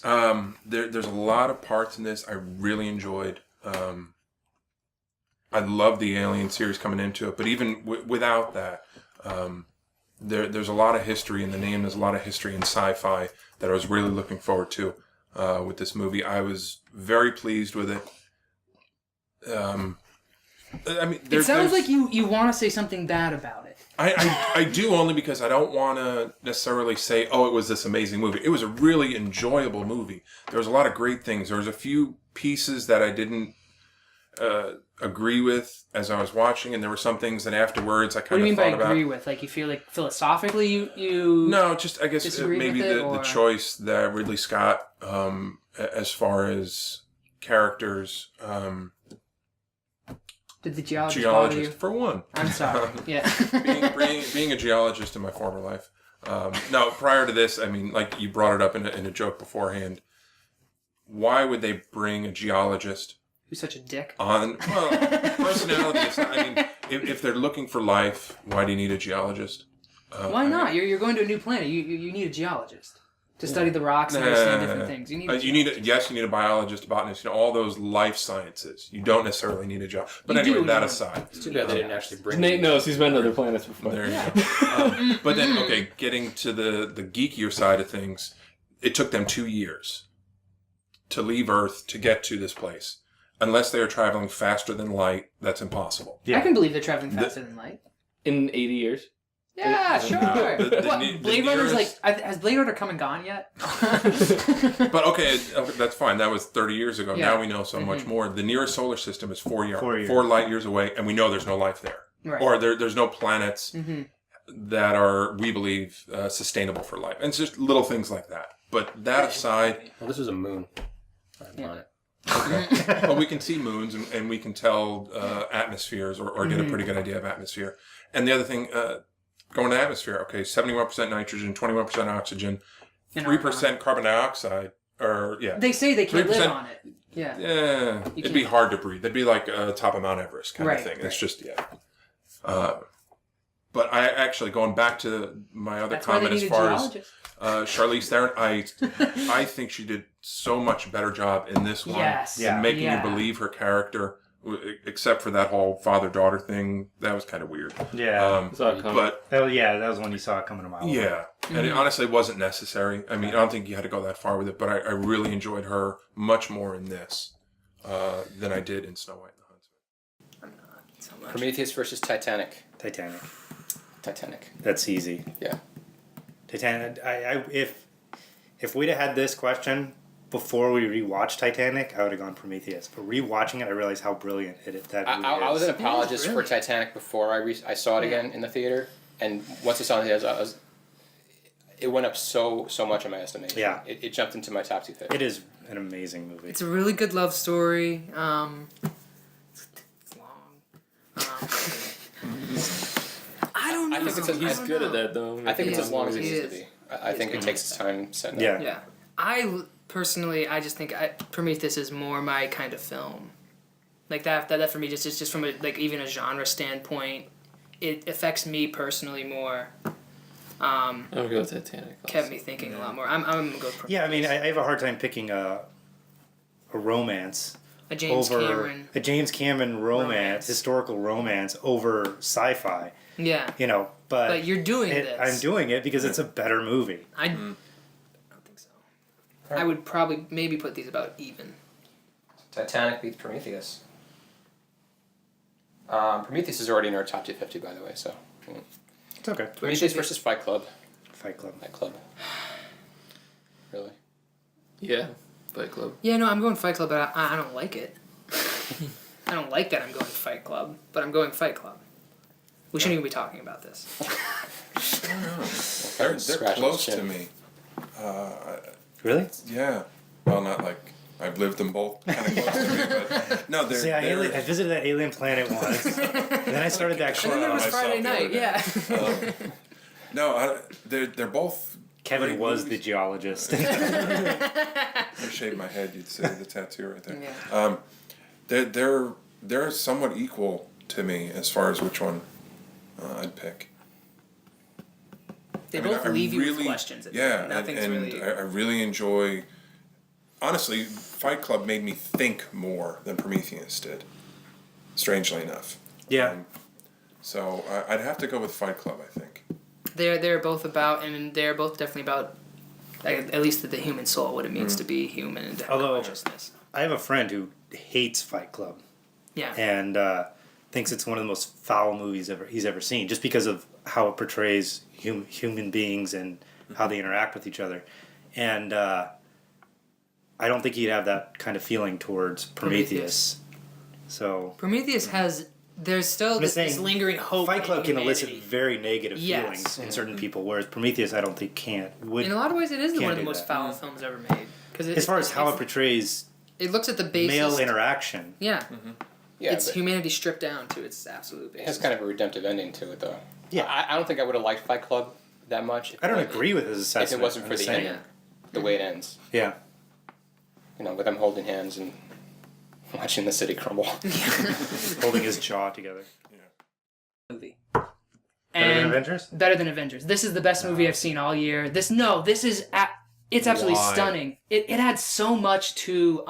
Speaker 2: There's a lot of parts in this I really enjoyed. I love the Alien series coming into it, but even without that, there's a lot of history in the name. There's a lot of history in sci-fi that I was really looking forward to with this movie. I was very pleased with it. I mean,
Speaker 1: It sounds like you want to say something bad about it.
Speaker 2: I do, only because I don't want to necessarily say, oh, it was this amazing movie. It was a really enjoyable movie. There was a lot of great things. There was a few pieces that I didn't agree with as I was watching, and there were some things that afterwards I
Speaker 1: What do
Speaker 2: kind
Speaker 1: you
Speaker 2: of
Speaker 1: mean
Speaker 2: thought
Speaker 1: by
Speaker 2: about.
Speaker 1: agree with? Like you feel like philosophically you
Speaker 2: No, just I guess
Speaker 1: disagree
Speaker 2: maybe
Speaker 1: with it,
Speaker 2: the
Speaker 1: or-
Speaker 2: choice that Ridley Scott, as far as characters,
Speaker 1: did the geologist bother you?
Speaker 2: geologist for one.
Speaker 1: I'm sorry. Yeah.
Speaker 2: being a geologist in my former life. No, prior to this, I mean, like you brought it up in a joke beforehand. Why would they bring a geologist
Speaker 1: Who's such a dick?
Speaker 2: on? Well, personality aside, I mean, if they're looking for life, why do you need a geologist?
Speaker 1: Why not? You're going to a new planet. You need a geologist to study the rocks and understand different things. You need.
Speaker 2: You need a biologist, a botanist, all those life sciences. You don't necessarily need a job. But
Speaker 1: You
Speaker 2: anyway,
Speaker 1: do,
Speaker 2: that
Speaker 1: yeah.
Speaker 2: aside.
Speaker 5: It's too bad they didn't actually bring
Speaker 3: Nate knows he's been to other planets before.
Speaker 2: There you go. But then, okay, getting to the geekier side of things, it took them 2 years to leave Earth to get to this place. Unless they are traveling faster than light, that's impossible.
Speaker 1: I can believe they're traveling faster than light.
Speaker 3: In 80 years.
Speaker 1: Yeah, sure.
Speaker 2: the
Speaker 1: What,
Speaker 2: ne- the
Speaker 1: Blade Runner's
Speaker 2: nearest-
Speaker 1: has Blade Runner come and gone yet?
Speaker 2: But okay, that's fine. That was 30 years ago.
Speaker 1: Yeah.
Speaker 2: Now we know so much more. The nearest solar system is 4 years.
Speaker 4: 4 years.
Speaker 2: 4 light years away, and we know there's no life there.
Speaker 1: Right.
Speaker 2: Or there's no planets that are, we believe, sustainable for life. And it's just little things like that. But that aside,
Speaker 5: Well, this was a moon. Not a planet.
Speaker 2: well, we can see moons and we can tell atmospheres or get a pretty good idea of atmosphere. And the other thing, going to atmosphere, okay, 71% nitrogen, 21% oxygen,
Speaker 1: And
Speaker 2: 3% carbon dioxide, or yeah.
Speaker 1: They say they can't live
Speaker 2: 3%.
Speaker 1: on it. Yeah.
Speaker 2: Yeah, it'd be hard to breathe. It'd be like top of Mount Everest kind
Speaker 1: Right,
Speaker 2: of thing.
Speaker 1: right.
Speaker 2: It's just, yeah. But I actually, going back to my other
Speaker 1: That's why they
Speaker 2: comment as
Speaker 1: need a
Speaker 2: far as
Speaker 1: geologist.
Speaker 2: Charlize Theron, I think she did so much better job in this one
Speaker 1: Yes.
Speaker 2: in making
Speaker 1: Yeah.
Speaker 2: you believe her character, except for that whole father-daughter thing. That was kind of weird.
Speaker 4: Yeah.
Speaker 3: Saw it coming.
Speaker 2: But
Speaker 4: that was when you saw it coming a mile away.
Speaker 2: yeah, and it honestly wasn't necessary. I mean, I don't think you had to go that far with it, but I really enjoyed her much more in this than I did in Snow White and the Huntsman.
Speaker 5: Prometheus versus Titanic.
Speaker 4: Titanic.
Speaker 5: Titanic.
Speaker 4: That's easy.
Speaker 5: Yeah.
Speaker 4: Titanic. If we'd have had this question before we rewatched Titanic, I would have gone Prometheus. But rewatching it, I realized how brilliant that movie
Speaker 5: I was
Speaker 4: is.
Speaker 5: an apologist
Speaker 1: really-
Speaker 5: for Titanic before I saw it again in the theater, and once I saw it in the theater, it went up so much in my estimation.
Speaker 4: Yeah.
Speaker 5: It jumped into my top 250.
Speaker 4: It is an amazing movie.
Speaker 1: It's a really good love story. It's long. I don't know.
Speaker 5: I think it's
Speaker 3: He's good at that though.
Speaker 5: I think it's as long as it
Speaker 1: He
Speaker 5: needs to
Speaker 1: is.
Speaker 5: be. I think it takes its time setting
Speaker 4: Yeah.
Speaker 5: up.
Speaker 1: Yeah. I personally, I just think Prometheus is more my kind of film. Like that for me, just from even a genre standpoint, it affects me personally more.
Speaker 3: I'm gonna go with Titanic.
Speaker 1: Kept me thinking a lot more. I'm gonna go with Prometheus.
Speaker 4: Yeah, I mean, I have a hard time picking a romance
Speaker 1: a James
Speaker 4: over
Speaker 1: Cameron.
Speaker 4: a James Cameron romance, historical romance over sci-fi.
Speaker 1: Yeah.
Speaker 4: You know,
Speaker 1: But you're doing this.
Speaker 4: I'm doing it because it's a better movie.
Speaker 1: I don't think so. I would probably maybe put these about even.
Speaker 5: Titanic beats Prometheus. Prometheus is already in our top 250, by the way. So
Speaker 4: It's okay.
Speaker 5: Prometheus versus Fight Club.
Speaker 4: Fight Club.
Speaker 5: Fight Club. Really?
Speaker 3: Yeah, Fight Club.
Speaker 1: Yeah, no, I'm going Fight Club, but I don't like it. I don't like that I'm going Fight Club, but I'm going Fight Club. We shouldn't even be talking about this.
Speaker 2: They're
Speaker 5: Scratch
Speaker 2: close
Speaker 5: his
Speaker 2: to
Speaker 5: chin.
Speaker 2: me.
Speaker 4: Really?
Speaker 2: Yeah. Well, not like I've lived them both kind of close to me, but no, they're.
Speaker 4: See, I
Speaker 2: they're
Speaker 4: visited that alien planet once. then I started that
Speaker 1: And then there
Speaker 4: club.
Speaker 1: was
Speaker 2: myself
Speaker 1: Friday
Speaker 2: the other
Speaker 1: night,
Speaker 2: day.
Speaker 1: yeah.
Speaker 2: No, they're both.
Speaker 4: Kevin
Speaker 2: great
Speaker 4: was
Speaker 2: movies.
Speaker 4: the geologist.
Speaker 2: If I shaved my head, you'd see the tattoo right there.
Speaker 1: Yeah.
Speaker 2: They're somewhat equal to me as far as which one I'd pick.
Speaker 1: They
Speaker 2: I mean,
Speaker 1: both
Speaker 2: I
Speaker 1: leave you with
Speaker 2: really-
Speaker 1: questions. At the
Speaker 2: Yeah,
Speaker 1: end. Nothing's
Speaker 2: and
Speaker 1: really.
Speaker 2: I really enjoy. Honestly, Fight Club made me think more than Prometheus did. Strangely enough.
Speaker 4: yeah.
Speaker 2: So I'd have to go with Fight Club, I think.
Speaker 1: They're both about, and they're both definitely about, at least the human soul, what it means to be human and to have
Speaker 4: Although-
Speaker 1: consciousness.
Speaker 4: I have a friend who hates Fight Club
Speaker 1: Yeah.
Speaker 4: and thinks it's one of the most foul movies he's ever seen, just because of how it portrays human beings and how they interact with each other. And I don't think he'd have that kind of feeling towards Prometheus. So
Speaker 1: Prometheus has. There's still
Speaker 4: just
Speaker 1: this
Speaker 4: saying,
Speaker 1: lingering hope.
Speaker 4: Fight
Speaker 1: in
Speaker 4: Club can elicit
Speaker 1: humanity.
Speaker 4: very negative
Speaker 1: Yes.
Speaker 4: feelings in certain people, whereas Prometheus, I don't think would.
Speaker 1: In a lot of ways, it is one
Speaker 4: Can't
Speaker 1: of the
Speaker 4: do
Speaker 1: most
Speaker 4: that.
Speaker 1: foul films ever made. Because
Speaker 4: as far as how it portrays
Speaker 1: it looks at the basis.
Speaker 4: male interaction.
Speaker 1: Yeah.
Speaker 5: Yeah,
Speaker 1: It's
Speaker 5: but
Speaker 1: humanity stripped down to its absolute
Speaker 5: it has
Speaker 1: basis.
Speaker 5: kind of a redemptive ending to it, though.
Speaker 4: Yeah.
Speaker 5: I don't think I would have liked Fight Club that much.
Speaker 4: I don't agree with his
Speaker 5: If
Speaker 4: assessment.
Speaker 5: it wasn't
Speaker 4: I'm
Speaker 5: for
Speaker 4: just
Speaker 5: the
Speaker 4: saying.
Speaker 5: ending, the way it ends.
Speaker 4: Yeah.
Speaker 5: You know, with them holding hands and watching the city crumble.
Speaker 4: Holding his jaw together.
Speaker 1: movie.
Speaker 4: Better than
Speaker 1: And
Speaker 4: Avengers?
Speaker 1: better than Avengers. This is the best movie I've seen all year. This is it's absolutely
Speaker 2: Why?
Speaker 1: stunning. It had so much to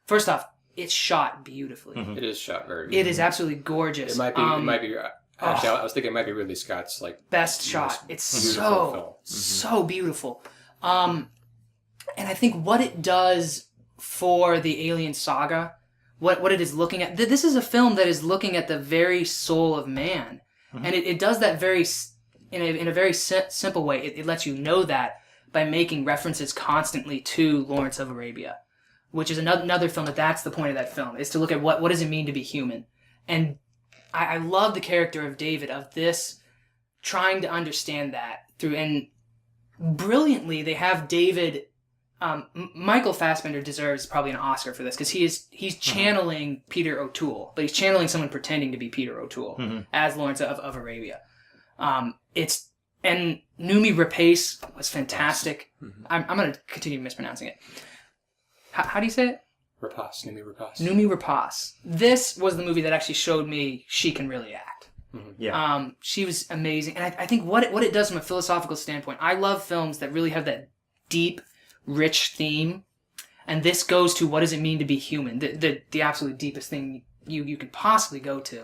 Speaker 1: first off, it's shot beautifully.
Speaker 5: It is shot very
Speaker 1: It is absolutely gorgeous.
Speaker 5: It might be. Actually, I was thinking it might be Ridley Scott's
Speaker 1: best shot. It's
Speaker 5: beautiful film.
Speaker 1: so beautiful. And I think what it does for the Alien saga, what it is looking at. This is a film that is looking at the very soul of man, and it does that in a very simple way. It lets you know that by making references constantly to Lawrence of Arabia, which is another film that's the point of that film, is to look at what does it mean to be human. And I love the character of David, of this trying to understand that through, and brilliantly they have David. Michael Fassbender deserves probably an Oscar for this, because he's channeling Peter O'Toole, but he's channeling someone pretending to be Peter O'Toole as Lawrence of Arabia. And Noomi Rapace was fantastic. I'm going to continue mispronouncing it. How do you say it?
Speaker 5: Rapace, Noomi Rapace.
Speaker 1: Noomi Rapace. This was the movie that actually showed me she can really act.
Speaker 4: Yeah.
Speaker 1: She was amazing, and I think what it does from a philosophical standpoint, I love films that really have that deep, rich theme, and this goes to what does it mean to be human, the absolute deepest thing you could possibly go to,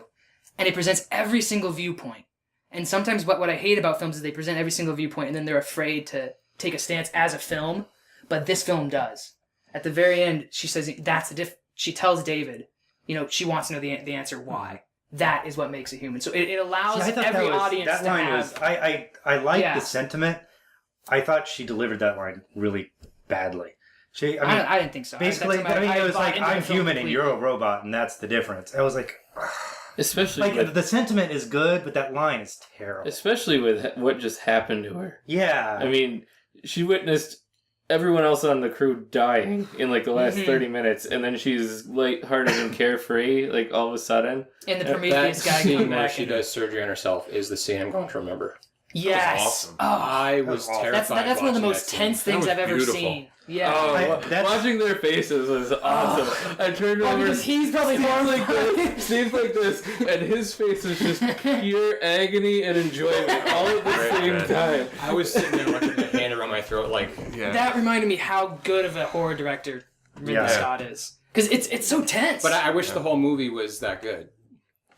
Speaker 1: and it presents every single viewpoint. And sometimes what I hate about films is they present every single viewpoint and then they're afraid to take a stance as a film, but this film does. At the very end, she says she tells David, she wants to know the answer why. That is what makes it human. So it allows
Speaker 4: I thought
Speaker 1: every audience
Speaker 4: that
Speaker 1: to
Speaker 4: line
Speaker 1: have.
Speaker 4: was. I like
Speaker 1: Yeah.
Speaker 4: the sentiment. I thought she delivered that line really badly.
Speaker 1: I didn't think so.
Speaker 4: Basically, it was like, I'm human and
Speaker 1: completely.
Speaker 4: you're a robot, and that's the difference. I was like,
Speaker 3: Especially
Speaker 4: like
Speaker 3: with,
Speaker 4: the sentiment is good, but that line is terrible.
Speaker 3: especially with what just happened to her.
Speaker 4: Yeah.
Speaker 3: I mean, she witnessed everyone else on the crew dying in like the last 30 minutes, and then she's lighthearted and carefree, like all of a sudden.
Speaker 1: And the
Speaker 3: That
Speaker 1: Prometheus guy
Speaker 5: scene
Speaker 1: come
Speaker 5: where
Speaker 1: back.
Speaker 5: she does surgery on herself is the scene I'm going to remember.
Speaker 1: Yes.
Speaker 2: awesome.
Speaker 1: Oh,
Speaker 5: I was
Speaker 4: awesome.
Speaker 5: terrified.
Speaker 1: that's one of the
Speaker 5: watching
Speaker 1: most
Speaker 5: that scene.
Speaker 1: tense things
Speaker 2: was
Speaker 1: I've ever
Speaker 2: beautiful.
Speaker 1: seen. Yeah.
Speaker 3: Oh,
Speaker 4: that's-
Speaker 3: watching their faces was awesome. I turned over.
Speaker 1: because he's probably
Speaker 3: Steve's like this, Steve's like this, and his face is just pure agony and enjoyment all at the
Speaker 2: Right,
Speaker 3: same
Speaker 2: right.
Speaker 3: time.
Speaker 5: I was sitting there with my hand around my throat, like,
Speaker 2: Yeah.
Speaker 1: That reminded me how good of a horror director Ridley
Speaker 4: Yeah.
Speaker 1: Scott is. Because it's so tense.
Speaker 5: but I wish the whole movie was that good.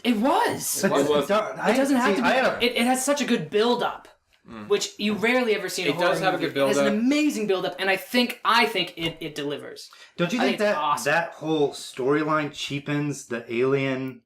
Speaker 1: It was.
Speaker 4: But
Speaker 3: It was-
Speaker 1: It doesn't have to be. It has such a good build up, which you rarely ever see in a
Speaker 5: It
Speaker 1: horror
Speaker 5: does have a
Speaker 1: movie.
Speaker 5: good build
Speaker 1: It has an
Speaker 5: up.
Speaker 1: amazing build up, and I think it delivers.
Speaker 4: Don't you
Speaker 1: I
Speaker 4: think
Speaker 1: think it's
Speaker 4: that
Speaker 1: awesome.
Speaker 4: that whole storyline cheapens the alien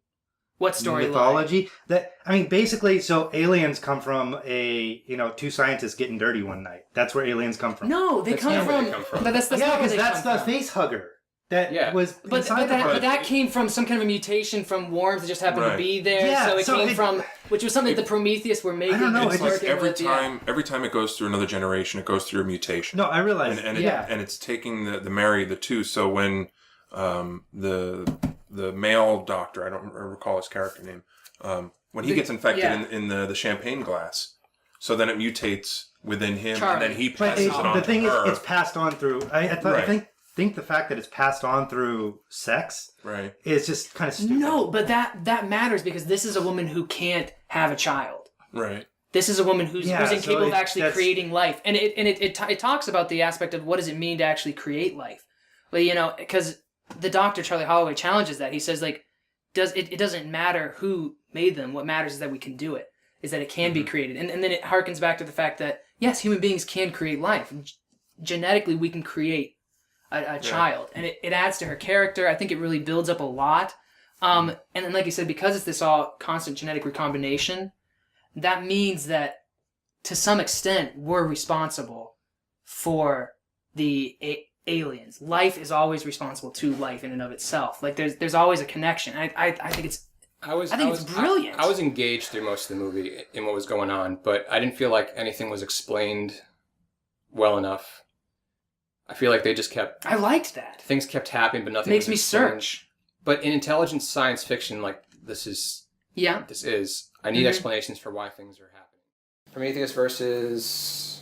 Speaker 1: What storyline?
Speaker 4: mythology? That I mean, basically, so aliens come from two scientists getting dirty one night. That's where aliens come from.
Speaker 1: No, they
Speaker 5: That's
Speaker 1: come
Speaker 5: not where
Speaker 1: from.
Speaker 5: they come from.
Speaker 1: That's
Speaker 4: yeah,
Speaker 1: not where
Speaker 4: because
Speaker 1: they
Speaker 4: that's
Speaker 1: come
Speaker 4: the
Speaker 1: from.
Speaker 4: face hugger that
Speaker 5: Yeah.
Speaker 4: was
Speaker 1: But,
Speaker 4: inside
Speaker 1: but,
Speaker 4: the
Speaker 1: that,
Speaker 4: heart.
Speaker 1: but that came from some kind of a mutation from worms that just happened to
Speaker 2: Right.
Speaker 1: be there.
Speaker 4: Yeah,
Speaker 1: so it
Speaker 4: so
Speaker 1: came
Speaker 4: it-
Speaker 1: from, which was something that the Prometheus were making.
Speaker 4: don't know,
Speaker 1: and
Speaker 4: it
Speaker 2: It's
Speaker 4: just-
Speaker 2: like
Speaker 1: working
Speaker 2: every
Speaker 1: with, yeah.
Speaker 2: time it goes through another generation, it goes through a mutation.
Speaker 4: No, I realize.
Speaker 2: and
Speaker 4: yeah,
Speaker 2: it's taking the marry the two. So when the male doctor, I don't recall his character name, when he gets infected
Speaker 1: yeah.
Speaker 2: in the champagne glass, so then it mutates within him,
Speaker 1: Charlie.
Speaker 2: and then he
Speaker 4: but
Speaker 2: passes it on
Speaker 4: the
Speaker 2: to
Speaker 4: thing
Speaker 2: her.
Speaker 4: is, it's passed on through. I
Speaker 2: Right.
Speaker 4: think the fact that it's passed on through sex
Speaker 2: right.
Speaker 4: is just kind of stupid.
Speaker 1: No, but that matters because this is a woman who can't have a child.
Speaker 2: Right.
Speaker 1: This is a woman who's
Speaker 4: Yeah, so
Speaker 1: incapable of actually
Speaker 4: that's-
Speaker 1: creating life, and it talks about the aspect of what does it mean to actually create life. Well, because the doctor Charlie Holloway challenges that. He says like, it doesn't matter who made them. What matters is that we can do it. Is that it can be created, and then it harkens back to the fact that yes, human beings can create life. Genetically, we can create a child, and it adds to her character. I think it really builds up a lot. And then, like you said, because it's this all constant genetic recombination, that means that to some extent we're responsible for the aliens. Life is always responsible to life in and of itself. Like there's always a connection. I think it's it's brilliant.
Speaker 5: I was engaged through most of the movie in what was going on, but I didn't feel like anything was explained well enough. I feel like they just kept
Speaker 1: I liked that.
Speaker 5: things kept happening, but nothing
Speaker 1: Makes
Speaker 5: was
Speaker 1: me
Speaker 5: explained.
Speaker 1: search.
Speaker 5: But in intelligent science fiction, like
Speaker 1: Yeah.
Speaker 5: I need explanations for why things are happening. Prometheus versus.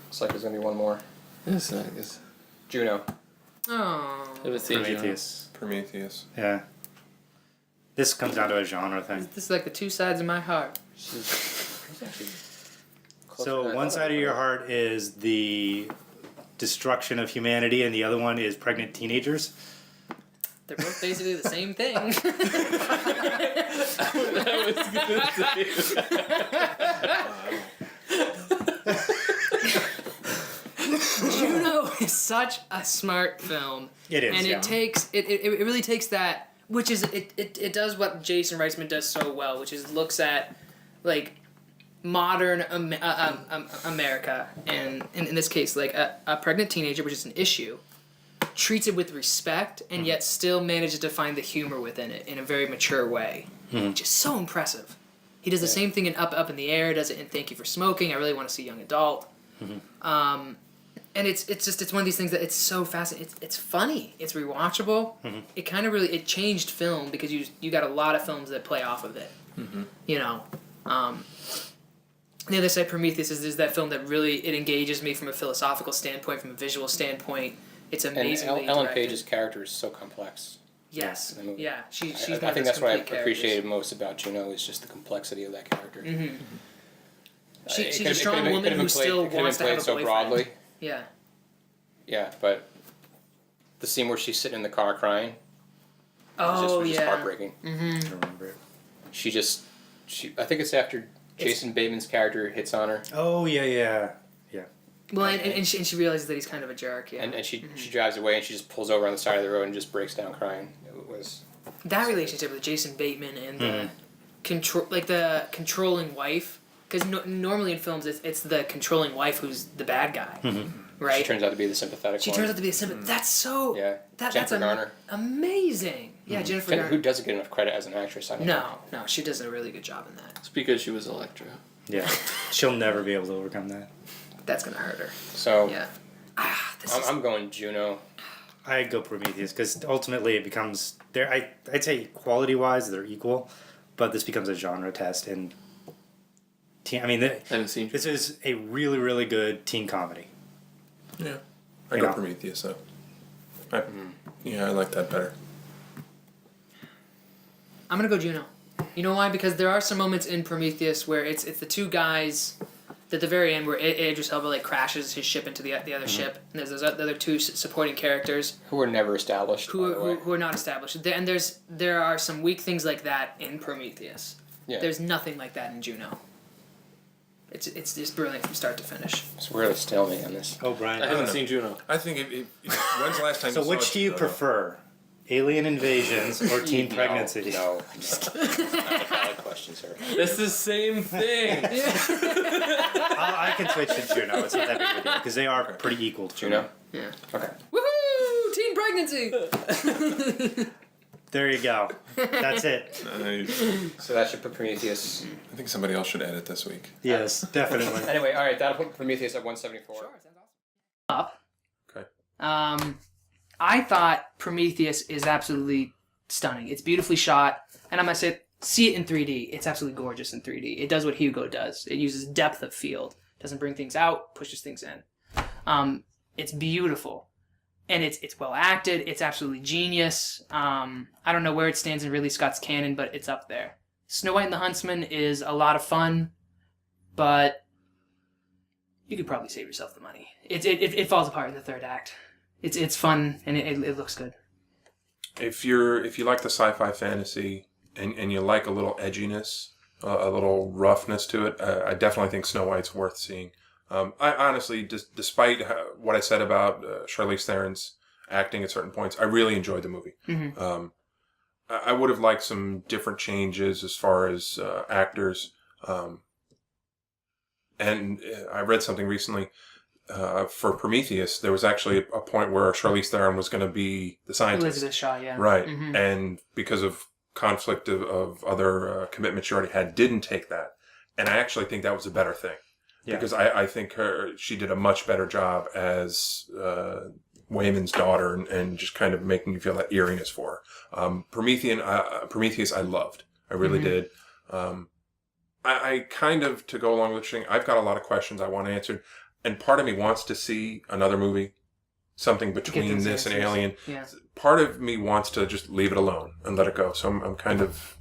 Speaker 5: Looks like there's gonna be one more.
Speaker 3: Yes, I guess.
Speaker 5: Juno.
Speaker 1: Oh.
Speaker 3: It was
Speaker 2: Prometheus.
Speaker 4: Yeah. This comes down to a genre thing.
Speaker 1: This is like the two sides of my heart.
Speaker 4: So one side of your heart is the destruction of humanity, and the other one is pregnant teenagers.
Speaker 1: They're both basically the same thing. Juno is such a smart film.
Speaker 4: It is,
Speaker 1: and
Speaker 4: yeah.
Speaker 1: it really takes that, which is it does what Jason Reitman does so well, which is looks at like modern America, and in this case, like a pregnant teenager, which is an issue, treats it with respect, and yet still manages to find the humor within it in a very mature way, which is so impressive. He does the same thing in Up in the Air, does it in Thank You for Smoking. I really want to see Young Adult. And it's one of these things that it's so fascinating. It's funny. It's rewatchable. It kind of really changed film because you got a lot of films that play off of it. You know, the other side, Prometheus, is that film that really it engages me from a philosophical standpoint, from a visual standpoint. It's amazingly
Speaker 5: Ellen
Speaker 1: directed.
Speaker 5: Page's character is so complex.
Speaker 1: Yes,
Speaker 5: in the movie.
Speaker 1: yeah, she's
Speaker 5: I
Speaker 1: one of
Speaker 5: think
Speaker 1: those
Speaker 5: that's what I
Speaker 1: complete characters.
Speaker 5: appreciated most about Juno is just the complexity of that character.
Speaker 1: She's a strong woman who still wants to have a
Speaker 5: so
Speaker 1: boyfriend.
Speaker 5: broadly.
Speaker 1: Yeah.
Speaker 5: Yeah, but the scene where she's sitting in the car crying
Speaker 1: Oh
Speaker 5: was just
Speaker 1: yeah.
Speaker 5: heartbreaking.
Speaker 4: I remember it.
Speaker 5: I think it's after Jason Bateman's character hits on her,
Speaker 4: Oh yeah.
Speaker 1: Well, and she realizes that he's kind of a jerk. Yeah.
Speaker 5: and she drives away and she just pulls over on the side of the road and just breaks down crying. It was
Speaker 1: That relationship with Jason Bateman and the the controlling wife, because normally in films it's the controlling wife who's the bad guy, right?
Speaker 5: She turns out to be the sympathetic
Speaker 1: She
Speaker 5: one.
Speaker 1: turns out to be a sympathetic. That's so.
Speaker 5: Yeah.
Speaker 1: That's
Speaker 5: Jennifer Garner.
Speaker 1: amazing. Yeah, Jennifer
Speaker 5: Who
Speaker 1: Garner.
Speaker 5: doesn't get enough credit as an actress? I don't think.
Speaker 1: No, she does a really good job in that.
Speaker 3: It's because she was Electra.
Speaker 4: Yeah. She'll never be able to overcome that.
Speaker 1: That's gonna hurt her.
Speaker 5: So
Speaker 1: Yeah.
Speaker 5: I'm going Juno.
Speaker 4: I'd go Prometheus because ultimately it becomes I'd say quality wise they're equal, but this becomes a genre test and I mean
Speaker 3: I haven't seen.
Speaker 4: this is a really really good teen comedy.
Speaker 2: Yeah. I go Prometheus, though. Yeah, I like that better.
Speaker 1: I'm gonna go Juno. You know why? Because there are some moments in Prometheus where it's the two guys at the very end where Idris Elba like crashes his ship into the other ship, and there's those other two supporting characters
Speaker 5: Who were never established.
Speaker 1: who are not established. And there are some weak things like that in Prometheus.
Speaker 5: Yeah.
Speaker 1: There's nothing like that in Juno. It's just brilliant from start to finish.
Speaker 5: It's really still me on this.
Speaker 4: Oh, Brian.
Speaker 3: I haven't seen Juno.
Speaker 2: I think when's the last time
Speaker 4: So
Speaker 2: you saw
Speaker 4: which do you
Speaker 2: Juno?
Speaker 4: prefer? Alien invasions or teen pregnancy?
Speaker 5: No. That's not a valid question, sir.
Speaker 3: It's the same thing.
Speaker 4: I can switch to Juno. It's not that big of a deal because they are pretty equal to
Speaker 5: Juno?
Speaker 1: Yeah.
Speaker 5: Okay.
Speaker 1: Woohoo! Teen pregnancy.
Speaker 4: There you go. That's it.
Speaker 2: Nice.
Speaker 5: So that should put Prometheus.
Speaker 2: I think somebody else should edit this week.
Speaker 4: Yes, definitely.
Speaker 5: Anyway, all right, that'll put Prometheus at 174.
Speaker 1: Sure, sounds awesome. Up.
Speaker 2: Okay.
Speaker 1: I thought Prometheus is absolutely stunning. It's beautifully shot, and I'm gonna say see it in 3D. It's absolutely gorgeous in 3D. It does what Hugo does. It uses depth of field. Doesn't bring things out, pushes things in. It's beautiful, and it's well acted. It's absolutely genius. I don't know where it stands in Ridley Scott's canon, but it's up there. Snow White and the Huntsman is a lot of fun, but you could probably save yourself the money. It falls apart in the third act. It's fun and it looks good.
Speaker 2: If you like the sci-fi fantasy and you like a little edginess, a little roughness to it, I definitely think Snow White's worth seeing. I honestly, despite what I said about Charlize Theron's acting at certain points, I really enjoyed the movie.
Speaker 1: Mm-hmm.
Speaker 2: I would have liked some different changes as far as actors. And I read something recently. For Prometheus, there was actually a point where Charlize Theron was going to be the scientist.
Speaker 1: Elizabeth Shaw, yeah.
Speaker 2: Right.
Speaker 1: Mm-hmm.
Speaker 2: And because of conflict of other commitments she already had, didn't take that. And I actually think that was a better thing.
Speaker 4: Yeah.
Speaker 2: Because I think she did a much better job as Wayman's daughter and just kind of making you feel that eeriness for her. Prometheus I loved. I really did. I kind of, to go along with the thing, I've got a lot of questions I want answered. And part of me wants to see another movie, something between this and Alien.
Speaker 1: Yeah.
Speaker 2: Part of me wants to just leave it alone and let it go. So I'm kind of,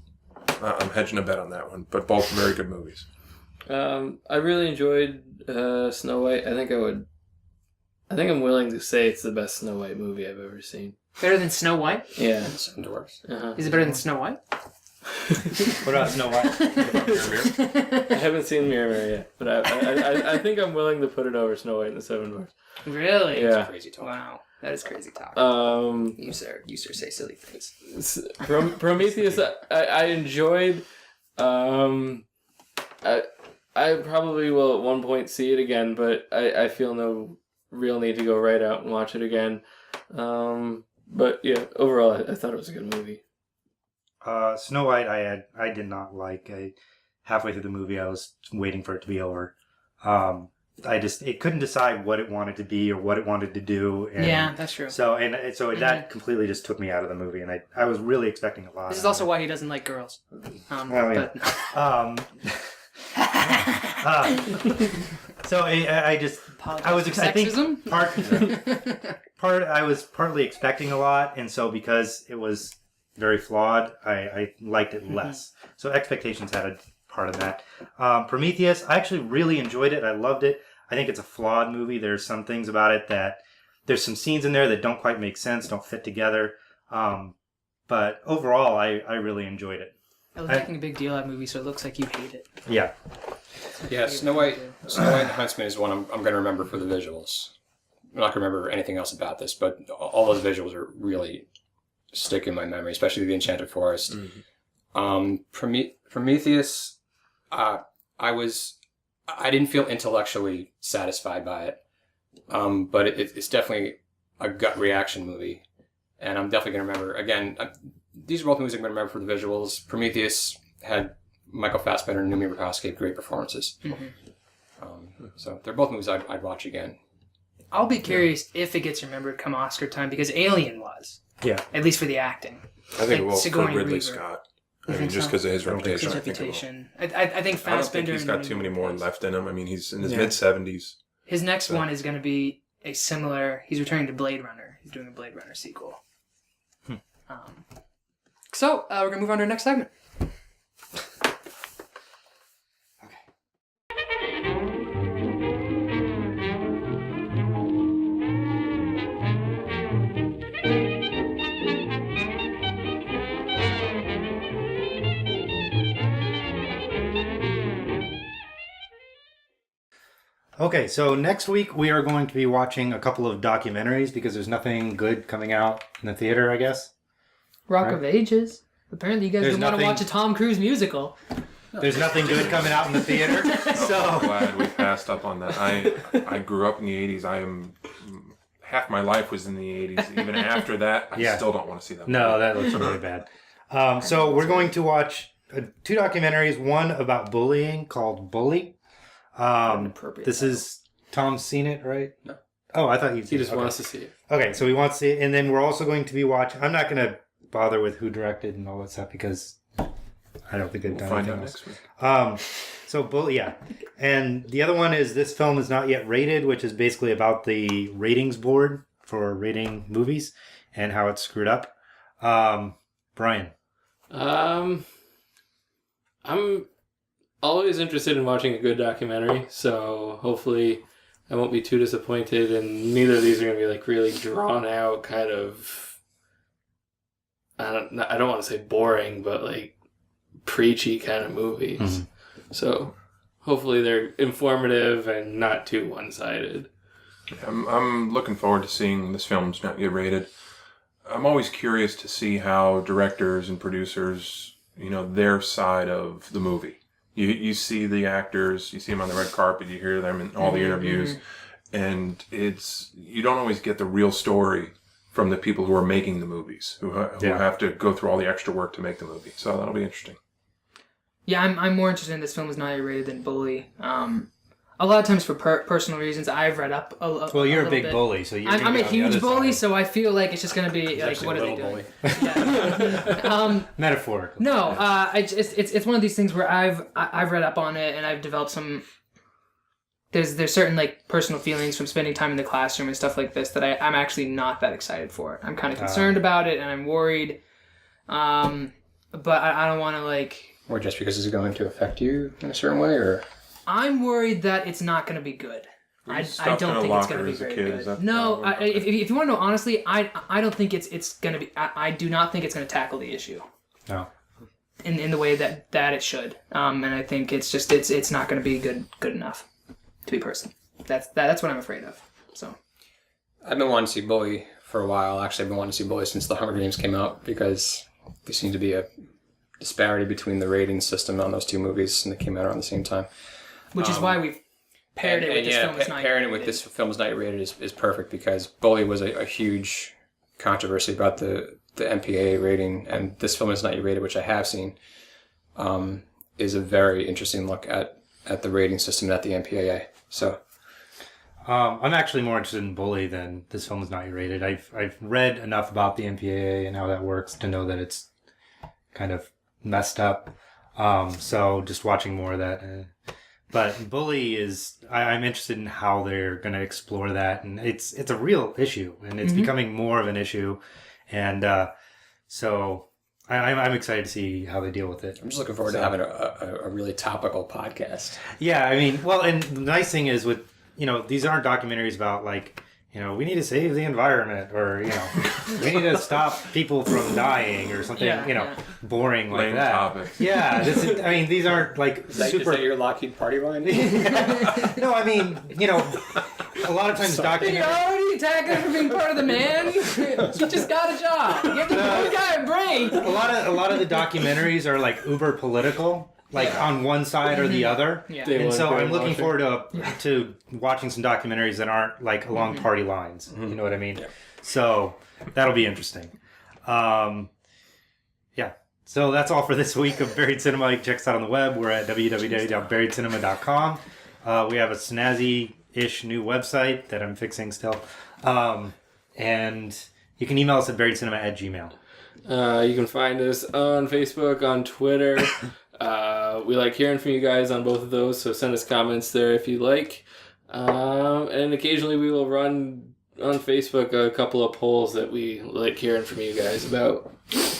Speaker 2: I'm hedging a bet on that one. But both very good movies.
Speaker 3: I really enjoyed Snow White. I think I'm willing to say it's the best Snow White movie I've ever seen.
Speaker 1: Better than Snow White?
Speaker 3: Yeah.
Speaker 5: Seven Dwarfs.
Speaker 3: Uh-huh.
Speaker 1: Is it better than Snow White?
Speaker 4: What about Snow White?
Speaker 3: I haven't seen Mirror yet, but I think I'm willing to put it over Snow White and the Seven Dwarfs.
Speaker 1: Really?
Speaker 3: Yeah.
Speaker 5: Crazy talk.
Speaker 1: Wow. That is crazy talk. You sir say silly things.
Speaker 3: Prometheus, I enjoyed. I probably will at one point see it again, but I feel no real need to go right out and watch it again. But yeah, overall, I thought it was a good movie.
Speaker 4: Snow White, I did not like. Halfway through the movie, I was waiting for it to be over. It couldn't decide what it wanted to be or what it wanted to do. And
Speaker 1: yeah, that's true.
Speaker 4: So that completely just took me out of the movie, and I was really expecting a lot.
Speaker 1: This is also why he doesn't like girls.
Speaker 4: Yeah. So I was excited. I was partly expecting a lot, and so because it was very flawed, I liked it less. So expectations had a part of that. Prometheus, I actually really enjoyed it. I loved it. I think it's a flawed movie. There's some things about it there's some scenes in there that don't quite make sense, don't fit together. But overall, I really enjoyed it.
Speaker 1: I was making a big deal out of that movie, so it looks like you hate it.
Speaker 4: Yeah.
Speaker 5: Yeah, Snow White and the Huntsman is one I'm going to remember for the visuals. I'm not going to remember anything else about this, but all those visuals are really stick in my memory, especially the Enchanted Forest. Prometheus, I didn't feel intellectually satisfied by it. but it's definitely a gut reaction movie. And I'm definitely going to remember, again, these are both movies I'm going to remember for the visuals. Prometheus had Michael Fassbender and Noomi Rapace, great performances. So they're both movies I'd watch again.
Speaker 1: I'll be curious if it gets remembered come Oscar time, because Alien was.
Speaker 4: Yeah.
Speaker 1: At least for the acting.
Speaker 2: I think it will for
Speaker 1: Sigourney
Speaker 2: Ridley
Speaker 1: Weaver.
Speaker 2: Scott.
Speaker 1: You
Speaker 2: I mean,
Speaker 1: think
Speaker 2: just
Speaker 1: so?
Speaker 2: because of his reputation.
Speaker 1: His
Speaker 2: I think it will.
Speaker 1: reputation. I think
Speaker 2: I don't
Speaker 1: Fassbender.
Speaker 2: think he's got
Speaker 1: and
Speaker 2: too many more
Speaker 1: Rapace.
Speaker 2: left in him. I mean, he's in his
Speaker 4: Yeah.
Speaker 2: mid-70s.
Speaker 1: His next one is going to be a similar. He's returning to Blade Runner. He's doing a Blade Runner sequel. So we're going to move on to our next segment.
Speaker 4: Okay, so next week we are going to be watching a couple of documentaries because there's nothing good coming out in the theater, I guess.
Speaker 1: Rock
Speaker 4: Right.
Speaker 1: of Ages. Apparently, you guys
Speaker 4: There's
Speaker 1: didn't want to
Speaker 4: nothing-
Speaker 1: watch a Tom Cruise musical.
Speaker 4: There's nothing good coming out in the theater.
Speaker 2: I'm
Speaker 4: So
Speaker 2: glad we passed up on that. I grew up in the 80s. Half my life was in the 80s. Even after that, I
Speaker 4: Yeah.
Speaker 2: still don't want to see that.
Speaker 4: no, that looks really bad. So we're going to watch two documentaries. One about bullying called Bully.
Speaker 1: Inappropriate
Speaker 4: This
Speaker 1: title.
Speaker 4: is Tom's seen it, right?
Speaker 5: No.
Speaker 4: Oh, I thought you'd
Speaker 3: He
Speaker 4: seen
Speaker 3: just
Speaker 4: it. Okay.
Speaker 3: wants to see it.
Speaker 4: Okay, so we want to see it, and then we're also going to be watching. I'm not going to bother with who directed and all that stuff because I don't think they've
Speaker 2: We'll
Speaker 4: done
Speaker 2: find
Speaker 4: anything
Speaker 2: out
Speaker 4: else.
Speaker 2: next week.
Speaker 4: So Bully, yeah, and the other one is This Film Is Not Yet Rated, which is basically about the ratings board for rating movies and how it's screwed up. Brian,
Speaker 3: I'm always interested in watching a good documentary, so hopefully I won't be too disappointed, and neither of these are going to be like really drawn out kind of, I don't want to say boring, but like preachy kind of movies.
Speaker 4: Mhm.
Speaker 3: So hopefully they're informative and not too one-sided.
Speaker 2: I'm looking forward to seeing This Film's Not Yet Rated. I'm always curious to see how directors and producers, their side of the movie. You see the actors, you see them on the red carpet, you hear them in all the interviews, and you don't always get the real story from the people who are making the movies, who have to go through all the extra work to make the movie. So that'll be interesting.
Speaker 1: Yeah, I'm more interested in This Film Is Not Yet Rated than Bully. A lot of times for personal reasons, I've read up a
Speaker 4: well, you're a
Speaker 1: little
Speaker 4: big
Speaker 1: bit.
Speaker 4: bully, so you're.
Speaker 1: I'm
Speaker 4: gonna
Speaker 1: a
Speaker 4: be on the
Speaker 1: huge
Speaker 4: other
Speaker 1: bully,
Speaker 4: side.
Speaker 1: so I feel like it's just going to be like,
Speaker 5: actually
Speaker 1: what
Speaker 5: a
Speaker 1: are they
Speaker 5: little
Speaker 1: doing?
Speaker 5: bully.
Speaker 1: Yeah.
Speaker 4: Metaphorically.
Speaker 1: No, it's one of these things where I've read up on it and I've developed some. There's certain like personal feelings from spending time in the classroom and stuff like this that I'm actually not that excited for. I'm kind of concerned about it and I'm worried, but I don't want to like.
Speaker 5: Or just because it's going to affect you in a certain way, or
Speaker 1: I'm worried that it's not going to be good. I
Speaker 2: Stuffed
Speaker 1: don't
Speaker 2: in a
Speaker 1: think it's
Speaker 2: locker
Speaker 1: going to be
Speaker 2: as a
Speaker 1: very
Speaker 2: kid,
Speaker 1: good.
Speaker 2: is that the
Speaker 1: No,
Speaker 2: problem?
Speaker 1: if you want to know honestly, I don't think it's going to be. I do not think it's going to tackle the issue
Speaker 4: No.
Speaker 1: in the way that it should. And I think it's not going to be good enough to be person. That's what I'm afraid of. So
Speaker 5: I've been wanting to see Bully for a while. Actually, I've been wanting to see Bully since The Hunger Games came out because there seemed to be a disparity between the rating system on those two movies, and they came out around the same time.
Speaker 1: which is why we've paired it with this film. Is not
Speaker 5: pairing it
Speaker 1: Yet
Speaker 5: with
Speaker 1: Rated.
Speaker 5: this film is not Yet Rated is perfect because Bully was a huge controversy about the MPAA rating, and this film is not Yet Rated, which I have seen, is a very interesting look at the rating system at the MPAA. So.
Speaker 4: I'm actually more interested in Bully than This Film Is Not Yet Rated. I've read enough about the MPAA and how that works to know that it's kind of messed up. So just watching more of that. But Bully is, I'm interested in how they're going to explore that, and it's a real issue, and it's becoming more of an issue, and so I'm excited to see how they deal with it.
Speaker 5: I'm just looking forward to having a really topical podcast.
Speaker 4: Yeah, I mean, well, and the nice thing is with, these aren't documentaries about like, we need to save the environment or, we need to stop people from dying or something, boring like
Speaker 2: Lame
Speaker 4: that.
Speaker 2: topics.
Speaker 4: Yeah, these aren't like
Speaker 5: Is that your Lockheed party line?
Speaker 4: No, I mean, a lot of times
Speaker 1: You're
Speaker 4: documentaries.
Speaker 1: already attacking him for being part of the man. You just got a job. Give the poor guy a break.
Speaker 4: A lot of the documentaries are like uber political, like on one side or the other.
Speaker 1: Yeah.
Speaker 3: Day
Speaker 4: And
Speaker 3: one,
Speaker 4: so
Speaker 3: day
Speaker 4: I'm looking
Speaker 3: watching.
Speaker 4: forward to watching some documentaries that aren't like along party lines. You know what I mean? So that'll be interesting. Yeah. So that's all for this week of Buried Cinema. You can check us out on the web. We're at www.buriedcinema.com. We have a snazzy-ish new website that I'm fixing still. And you can email us at buriedcinema@gmail.
Speaker 3: You can find us on Facebook, on Twitter. We like hearing from you guys on both of those, so send us comments there if you like. And occasionally we will run on Facebook a couple of polls that we like hearing from you guys about.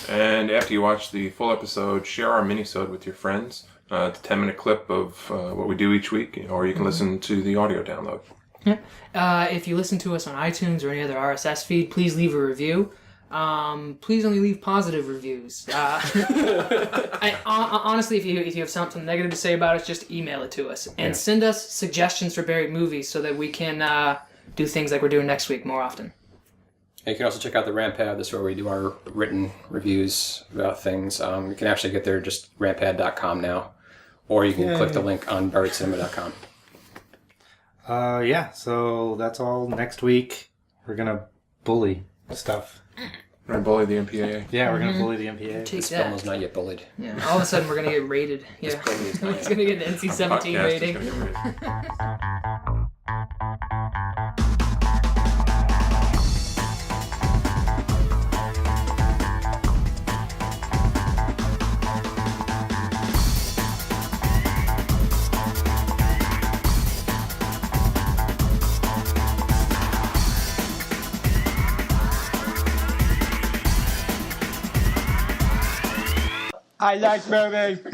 Speaker 2: And after you watch the full episode, share our mini-sode with your friends. It's a 10-minute clip of what we do each week, or you can listen to the audio download.
Speaker 1: If you listen to us on iTunes or any other RSS feed, please leave a review. Please only leave positive reviews. Honestly, if you have something negative to say about us, just email it to us. And send us suggestions for buried movies so that we can do things like we're doing next week more often.
Speaker 5: And you can also check out the Rampad. That's where we do our written reviews about things. You can actually get there just rampad.com now. Or you can click the link on buriedcinema.com.
Speaker 4: Yeah, so that's all next week. We're going to bully stuff.
Speaker 2: We're going to bully the MPAA.
Speaker 4: Yeah, we're going to bully the MPA.
Speaker 1: Take
Speaker 5: This film
Speaker 1: that.
Speaker 5: is not yet bullied.
Speaker 1: Yeah, all of a sudden we're going to get rated. Yeah. It's going to get an NC-17
Speaker 2: Podcast is
Speaker 1: rating.
Speaker 2: gonna get rated.
Speaker 6: I like movie.